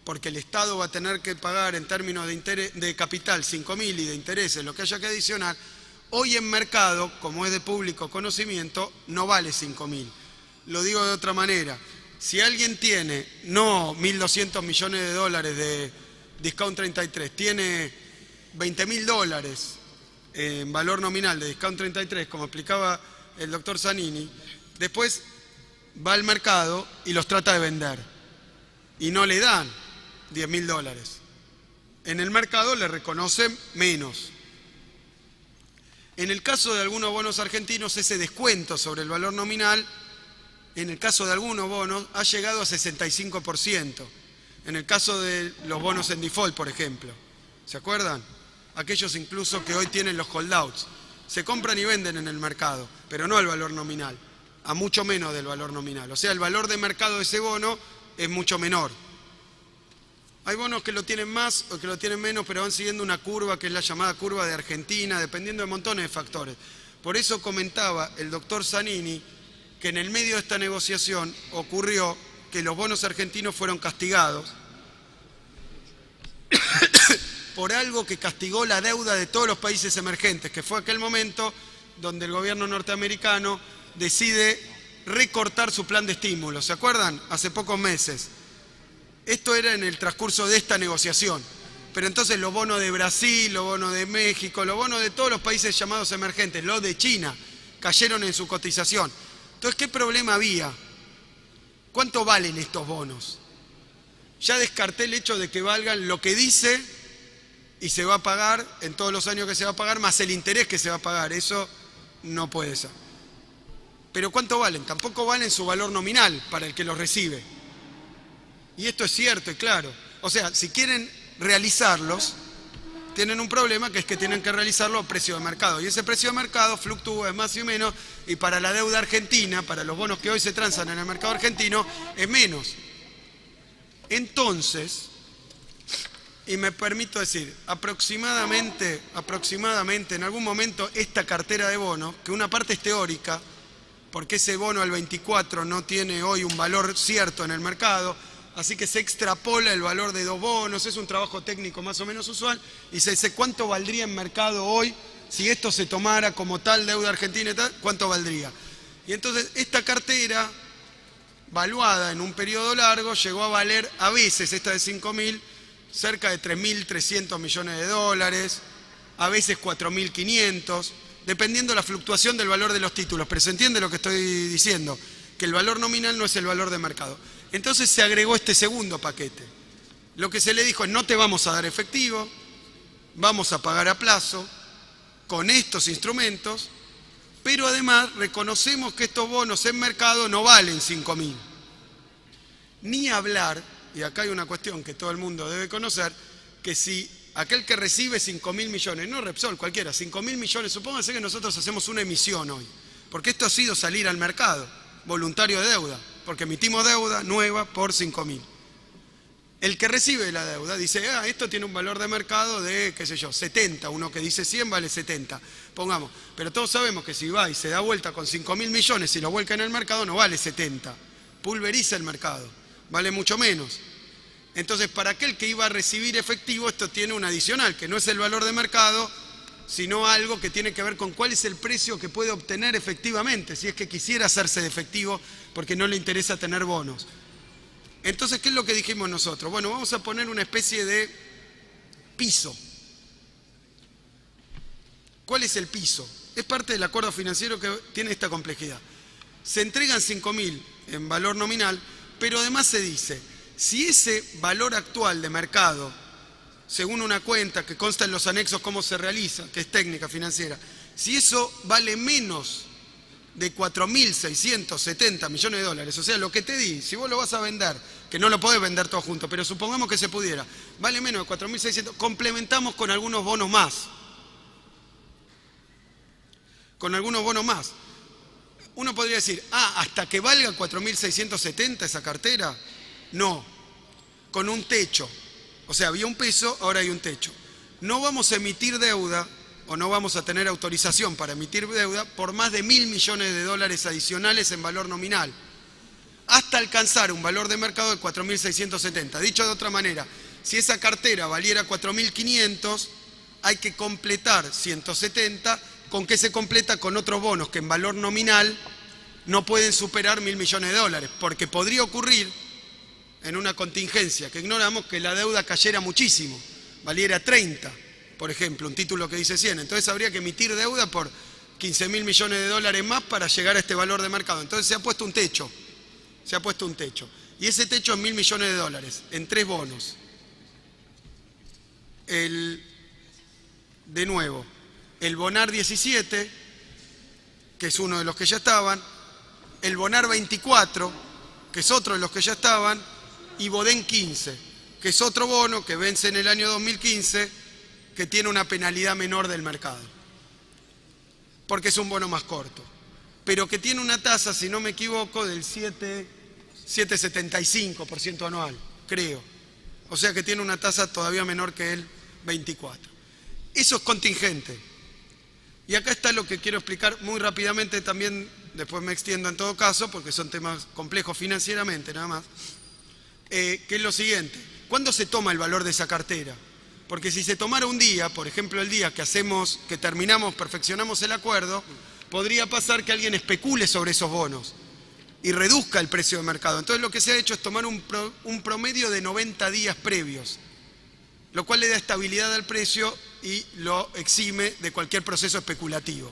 porque el Estado va a tener que pagar en términos de capital 5.000 y de intereses, lo que haya que adicionar, hoy en mercado, como es de público conocimiento, no vale 5.000. Lo digo de otra manera. Si alguien tiene, no 1.200 millones de dólares de Discount 33, tiene 20.000 dólares en valor nominal de Discount 33, como explicaba el doctor Zanini, después va al mercado y los trata de vender. Y no le dan 10.000 dólares. En el mercado le reconocen menos. En el caso de algunos bonos argentinos, ese descuento sobre el valor nominal, en el caso de algunos bonos, ha llegado a 65%. En el caso de los bonos en default, por ejemplo. ¿Se acuerdan? Aquellos incluso que hoy tienen los holdouts. se compran y venden en el mercado, pero no al valor nominal, a mucho menos del valor nominal. O sea, el valor de mercado de ese bono es mucho menor. Hay bonos que lo tienen más o que lo tienen menos, pero van siguiendo una curva que es la llamada curva de Argentina, dependiendo de montones de factores. Por eso comentaba el doctor Zanini que en el medio de esta negociación ocurrió que los bonos argentinos fueron castigados por algo que castigó la deuda de todos los países emergentes, que fue aquel momento donde el gobierno norteamericano decide recortar su plan de estímulo. ¿Se acuerdan? Hace pocos meses. Esto era en el transcurso de esta negociación. Pero entonces los bonos de Brasil, los bonos de México, los bonos de todos los países llamados emergentes, los de China, cayeron en su cotización. Entonces, ¿qué problema había? ¿Cuánto valen estos bonos? Ya descarté el hecho de que valgan lo que dice y se va a pagar en todos los años que se va a pagar, más el interés que se va a pagar. Eso no puede ser. Pero ¿cuánto valen? Tampoco valen su valor nominal para el que los recibe. Y esto es cierto y claro. O sea, si quieren realizarlos, tienen un problema, que es que tienen que realizarlo a precio de mercado. Y ese precio de mercado fluctúa, es más y menos, y para la deuda argentina, para los bonos que hoy se transan en el mercado argentino, es menos. Entonces, y me permito decir, aproximadamente, en algún momento, esta cartera de bonos, que una parte es teórica, porque ese bono al 24 no tiene hoy un valor cierto en el mercado, así que se extrapola el valor de dos bonos, es un trabajo técnico más o menos usual, y se dice cuánto valdría en mercado hoy si esto se tomara como tal deuda argentina y tal, cuánto valdría. Y entonces esta cartera, valuada en un periodo largo, llegó a valer a veces, esta de 5.000, cerca de 3.300 millones de dólares, a veces 4.500, dependiendo de la fluctuación del valor de los títulos. Pero se entiende lo que estoy diciendo, que el valor nominal no es el valor de mercado. Entonces se agregó este segundo paquete. Lo que se le dijo es: no te vamos a dar efectivo, vamos a pagar a plazo con estos instrumentos, pero además reconocemos que estos bonos en mercado no valen 5.000. Ni hablar, y acá hay una cuestión que todo el mundo debe conocer, que si aquel que recibe 5.000 millones, no Repsol, cualquiera, 5.000 millones, supónganse que nosotros hacemos una emisión hoy, porque esto ha sido salir al mercado, voluntario de deuda, porque emitimos deuda nueva por 5.000. El que recibe la deuda dice: esto tiene un valor de mercado de, qué sé yo, 70, uno que dice 100 vale 70, pongamos. Pero todos sabemos que si va y se da vuelta con 5.000 millones y lo vuelca en el mercado, no vale 70, pulveriza el mercado, vale mucho menos. Entonces, para aquel que iba a recibir efectivo, esto tiene un adicional, que no es el valor de mercado, sino algo que tiene que ver con cuál es el precio que puede obtener efectivamente, si es que quisiera hacerse de efectivo porque no le interesa tener bonos. Entonces, ¿qué es lo que dijimos nosotros? Bueno, vamos a poner una especie de piso. ¿Cuál es el piso? Es parte del acuerdo financiero que tiene esta complejidad. Se entregan 5.000 en valor nominal, pero además se dice: si ese valor actual de mercado, según una cuenta que consta en los anexos cómo se realiza, que es técnica financiera, si eso vale menos de 4.670 millones de dólares, o sea, lo que te di, si vos lo vas a vender, que no lo podés vender todo junto, pero supongamos que se pudiera, vale menos de 4.600, complementamos con algunos bonos más. Con algunos bonos más. Uno podría decir: hasta que valga 4.670 esa cartera. No, con un techo. O sea, había un peso, ahora hay un techo. No vamos a emitir deuda, o no vamos a tener autorización para emitir deuda por más de 1.000 millones de dólares adicionales en valor nominal, hasta alcanzar un valor de mercado de 4.670. Dicho de otra manera, si esa cartera valiera 4.500, hay que completar 170, ¿con qué se completa? Con otros bonos que en valor nominal no pueden superar 1.000 millones de dólares, porque podría ocurrir en una contingencia que ignoramos que la deuda cayera muchísimo, valiera 30, por ejemplo, un título que dice 100, entonces habría que emitir deuda por 15.000 millones de dólares más para llegar a este valor de mercado. Entonces se ha puesto un techo, y ese techo es 1.000 millones de dólares en 3 bonos. De nuevo, el Bonar 17, que es uno de los que ya estaban, el Bonar 24, que es otro de los que ya estaban, y Bodén 15, que es otro bono que vence en el año 2015, que tiene una penalidad menor del mercado. porque es un bono más corto, pero que tiene una tasa, si no me equivoco, del 7,75% anual, creo. O sea que tiene una tasa todavía menor que el 24. Eso es contingente. Y acá está lo que quiero explicar muy rápidamente también, después me extiendo en todo caso, porque son temas complejos financieramente nada más, que es lo siguiente. ¿Cuándo se toma el valor de esa cartera? Porque si se tomara un día, por ejemplo el día que terminamos, perfeccionamos el acuerdo, podría pasar que alguien especule sobre esos bonos y reduzca el precio de mercado. Entonces lo que se ha hecho es tomar un promedio de 90 días previos, lo cual le da estabilidad al precio y lo exime de cualquier proceso especulativo.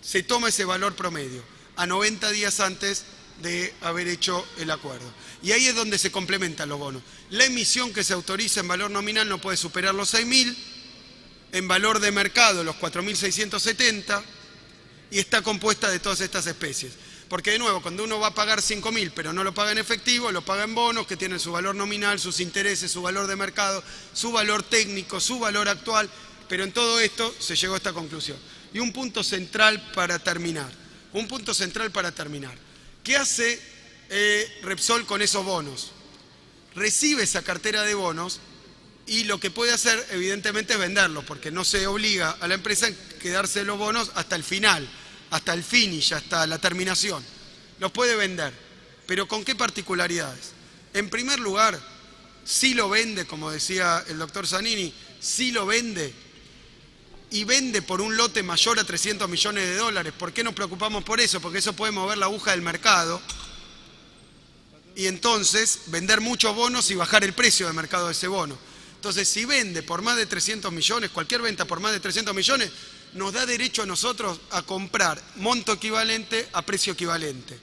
Se toma ese valor promedio a 90 días antes de haber hecho el acuerdo. Y ahí es donde se complementan los bonos. La emisión que se autoriza en valor nominal no puede superar los 6.000, en valor de mercado los 4.670, y está compuesta de todas estas especies. Porque de nuevo, cuando uno va a pagar 5.000 pero no lo paga en efectivo, lo paga en bonos que tienen su valor nominal, sus intereses, su valor de mercado, su valor técnico, su valor actual, pero en todo esto se llegó a esta conclusión. Y un punto central para terminar. ¿Qué hace Repsol con esos bonos? Recibe esa cartera de bonos y lo que puede hacer evidentemente es venderlos, porque no se obliga a la empresa a quedarse los bonos hasta el final, hasta el finish, hasta la terminación. Los puede vender, pero ¿con qué particularidades? En primer lugar, si lo vende, como decía el doctor Zanini, si lo vende y vende por un lote mayor a 300 millones de dólares. ¿Por qué nos preocupamos por eso? Porque eso puede mover la aguja del mercado y entonces vender muchos bonos y bajar el precio de mercado de ese bono. Entonces, si vende por más de 300 millones, cualquier venta por más de 300 millones, nos da derecho a nosotros a comprar monto equivalente a precio equivalente.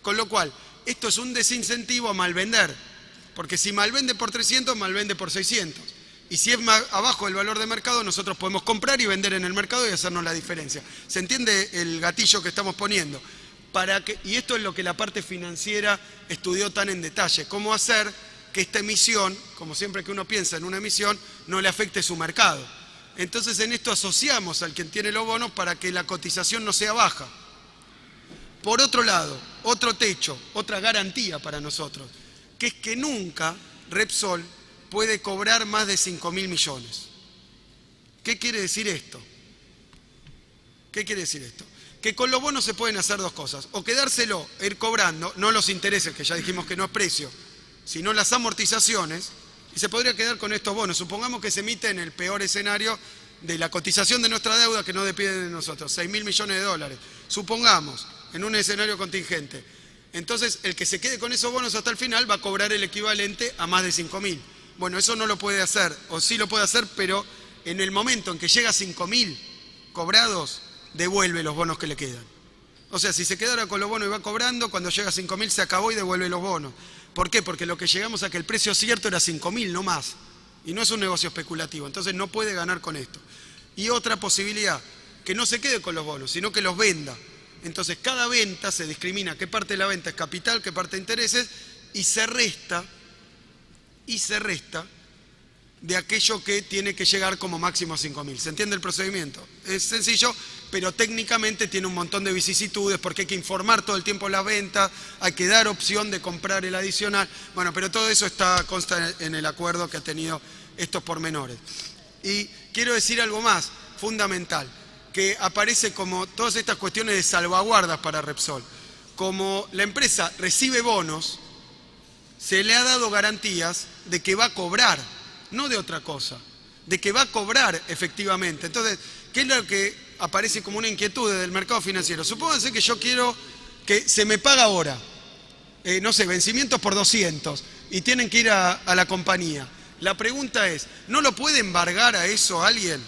Con lo cual, esto es un desincentivo a malvender, porque si malvende por 300, malvende por 600. Y si es más abajo del valor de mercado, nosotros podemos comprar y vender en el mercado y hacernos la diferencia. ¿Se entiende el gatillo que estamos poniendo? Y esto es lo que la parte financiera estudió tan en detalle. Cómo hacer que esta emisión, como siempre que uno piensa en una emisión, no le afecte su mercado. Entonces en esto asociamos al quien tiene los bonos para que la cotización no sea baja. Por otro lado, otro techo, otra garantía para nosotros, que es que nunca Repsol puede cobrar más de 5.000 millones. ¿Qué quiere decir esto? Que con los bonos se pueden hacer dos cosas. O quedárselo, ir cobrando, no los intereses, que ya dijimos que no es precio, sino las amortizaciones, y se podría quedar con estos bonos. Supongamos que se emite en el peor escenario de la cotización de nuestra deuda que no depende de nosotros, 6.000 millones de dólares. Supongamos, en un escenario contingente. Entonces, el que se quede con esos bonos hasta el final va a cobrar el equivalente a más de 5.000. Bueno, eso no lo puede hacer, o sí lo puede hacer, pero en el momento en que llega a 5.000 cobrados, devuelve los bonos que le quedan. O sea, si se quedara con los bonos y va cobrando, cuando llega a 5.000 se acabó y devuelve los bonos. ¿Por qué? Porque lo que llegamos a que el precio cierto era 5.000, no más. Y no es un negocio especulativo, entonces no puede ganar con esto. Y otra posibilidad, que no se quede con los bonos, sino que los venda. Entonces cada venta se discrimina qué parte de la venta es capital, qué parte de intereses, y se resta de aquello que tiene que llegar como máximo a 5.000. ¿Se entiende el procedimiento? Es sencillo, pero técnicamente tiene un montón de vicisitudes porque hay que informar todo el tiempo la venta, hay que dar opción de comprar el adicional. Bueno, pero todo eso consta en el acuerdo que ha tenido estos pormenores. Y quiero decir algo más fundamental, que aparece como todas estas cuestiones de salvaguardas para Repsol. Como la empresa recibe bonos, se le ha dado garantías de que va a cobrar, no de otra cosa, de que va a cobrar efectivamente. Entonces, ¿qué es lo que aparece como una inquietud del mercado financiero? Supónganse que yo quiero que se me paga ahora, no sé, vencimientos por 200 y tienen que ir a la compañía. La pregunta es, ¿no lo puede embargar a eso alguien?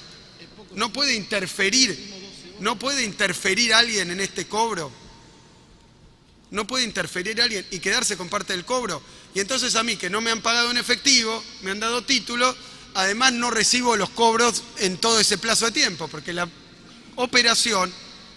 ¿No puede interferir alguien en este cobro? ¿No puede interferir alguien y quedarse con parte del cobro? Y entonces a mí, que no me han pagado en efectivo, me han dado título, además no recibo los cobros en todo ese plazo de tiempo, porque la operación,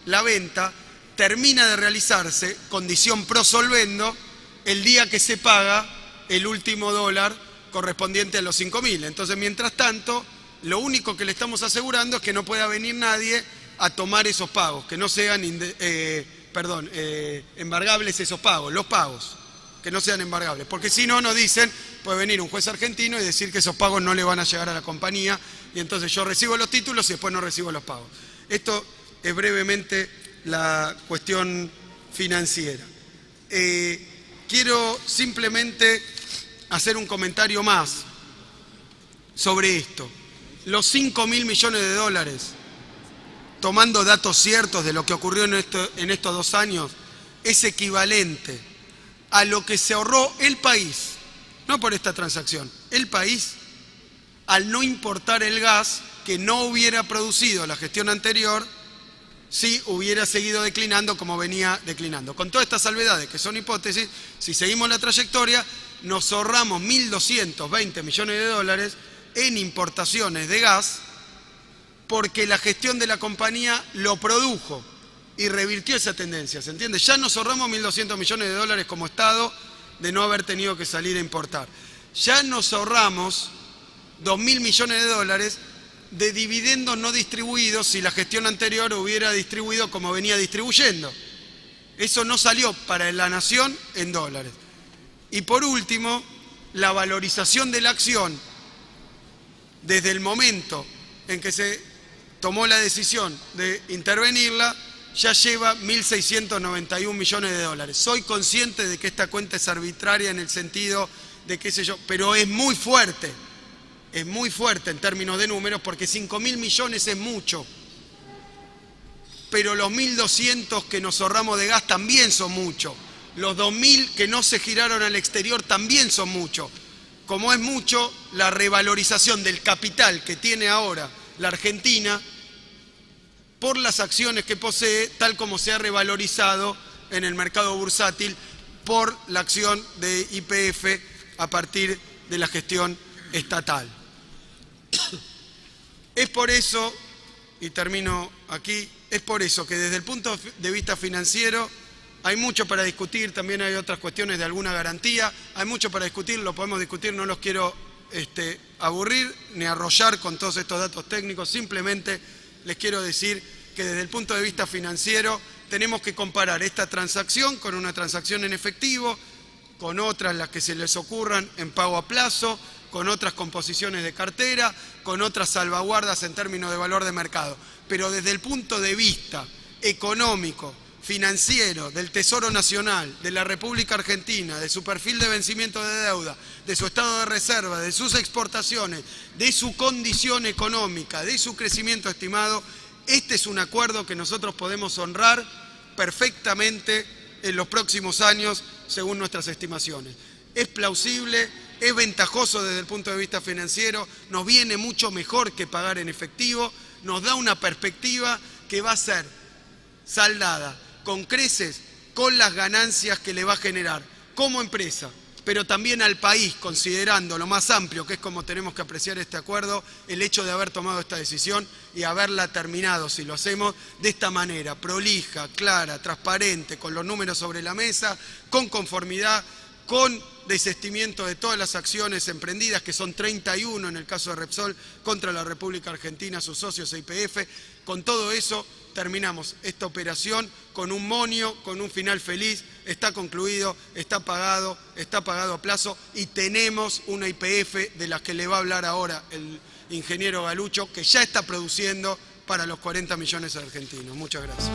la venta, termina de realizarse, condición pro solvendo, el día que se paga el último dólar correspondiente a los 5.000. Entonces, mientras tanto, lo único que le estamos asegurando es que no pueda venir nadie a tomar esos pagos, que no sean embargables esos pagos, los pagos, que no sean embargables, porque si no nos dicen, puede venir un juez argentino y decir que esos pagos no le van a llegar a la compañía, y entonces yo recibo los títulos y después no recibo los pagos. Esto es brevemente la cuestión financiera. Quiero simplemente hacer un comentario más sobre esto. Los 5.000 millones de dólares, tomando datos ciertos de lo que ocurrió en estos 2 años, es equivalente a lo que se ahorró el país, no por esta transacción, el país, al no importar el gas que no hubiera producido la gestión anterior si hubiera seguido declinando como venía declinando. Con todas estas salvedades, que son hipótesis, si seguimos la trayectoria, nos ahorramos 1.220 millones de dólares en importaciones de gas porque la gestión de la compañía lo produjo y revirtió esa tendencia, ¿se entiende? Ya nos ahorramos 1.200 millones de dólares como Estado de no haber tenido que salir a importar. Ya nos ahorramos 2.000 millones de dólares de dividendos no distribuidos si la gestión anterior hubiera distribuido como venía distribuyendo. Eso no salió para la nación en dólares. Y por último, la valorización de la acción desde el momento en que se tomó la decisión de intervenirla, ya lleva 1.691 millones de dólares. Soy consciente de que esta cuenta es arbitraria en el sentido de qué sé yo, pero es muy fuerte en términos de números, porque 5.000 millones es mucho. Pero los 1.200 que nos ahorramos de gas también son mucho. Los 2.000 que no se giraron al exterior también son mucho. Como es mucho la revalorización del capital que tiene ahora la Argentina por las acciones que posee, tal como se ha revalorizado en el mercado bursátil por la acción de YPF a partir de la gestión estatal. Es por eso, y termino aquí, es por eso que desde el punto de vista financiero hay mucho para discutir, también hay otras cuestiones de alguna garantía, hay mucho para discutir, lo podemos discutir, no los quiero aburrir ni arrollar con todos estos datos técnicos, simplemente les quiero decir que desde el punto de vista financiero tenemos que comparar esta transacción con una transacción en efectivo, con otras las que se les ocurran en pago a plazo, con otras composiciones de cartera, con otras salvaguardas en términos de valor de mercado. Pero desde el punto de vista económico, financiero, del Tesoro Nacional, de la República Argentina, de su perfil de vencimiento de deuda, de su estado de reserva, de sus exportaciones, de su condición económica, de su crecimiento estimado, este es un acuerdo que nosotros podemos honrar perfectamente en los próximos años según nuestras estimaciones. Es plausible, es ventajoso desde el punto de vista financiero, nos viene mucho mejor que pagar en efectivo, nos da una perspectiva que va a ser saldada con creces con las ganancias que le va a generar como empresa, pero también al país, considerando lo más amplio, que es como tenemos que apreciar este acuerdo, el hecho de haber tomado esta decisión y haberla terminado, si lo hacemos de esta manera, prolija, clara, transparente, con los números sobre la mesa, con conformidad, con desistimiento de todas las acciones emprendidas, que son 31 en el caso de Repsol, contra la República Argentina, sus socios e YPF. Con todo eso terminamos esta operación con un monio, con un final feliz, está concluido, está pagado a plazo y tenemos una YPF de las que le va a hablar ahora el ingeniero Galucho, que ya está produciendo para los 40 millones de argentinos. Muchas gracias.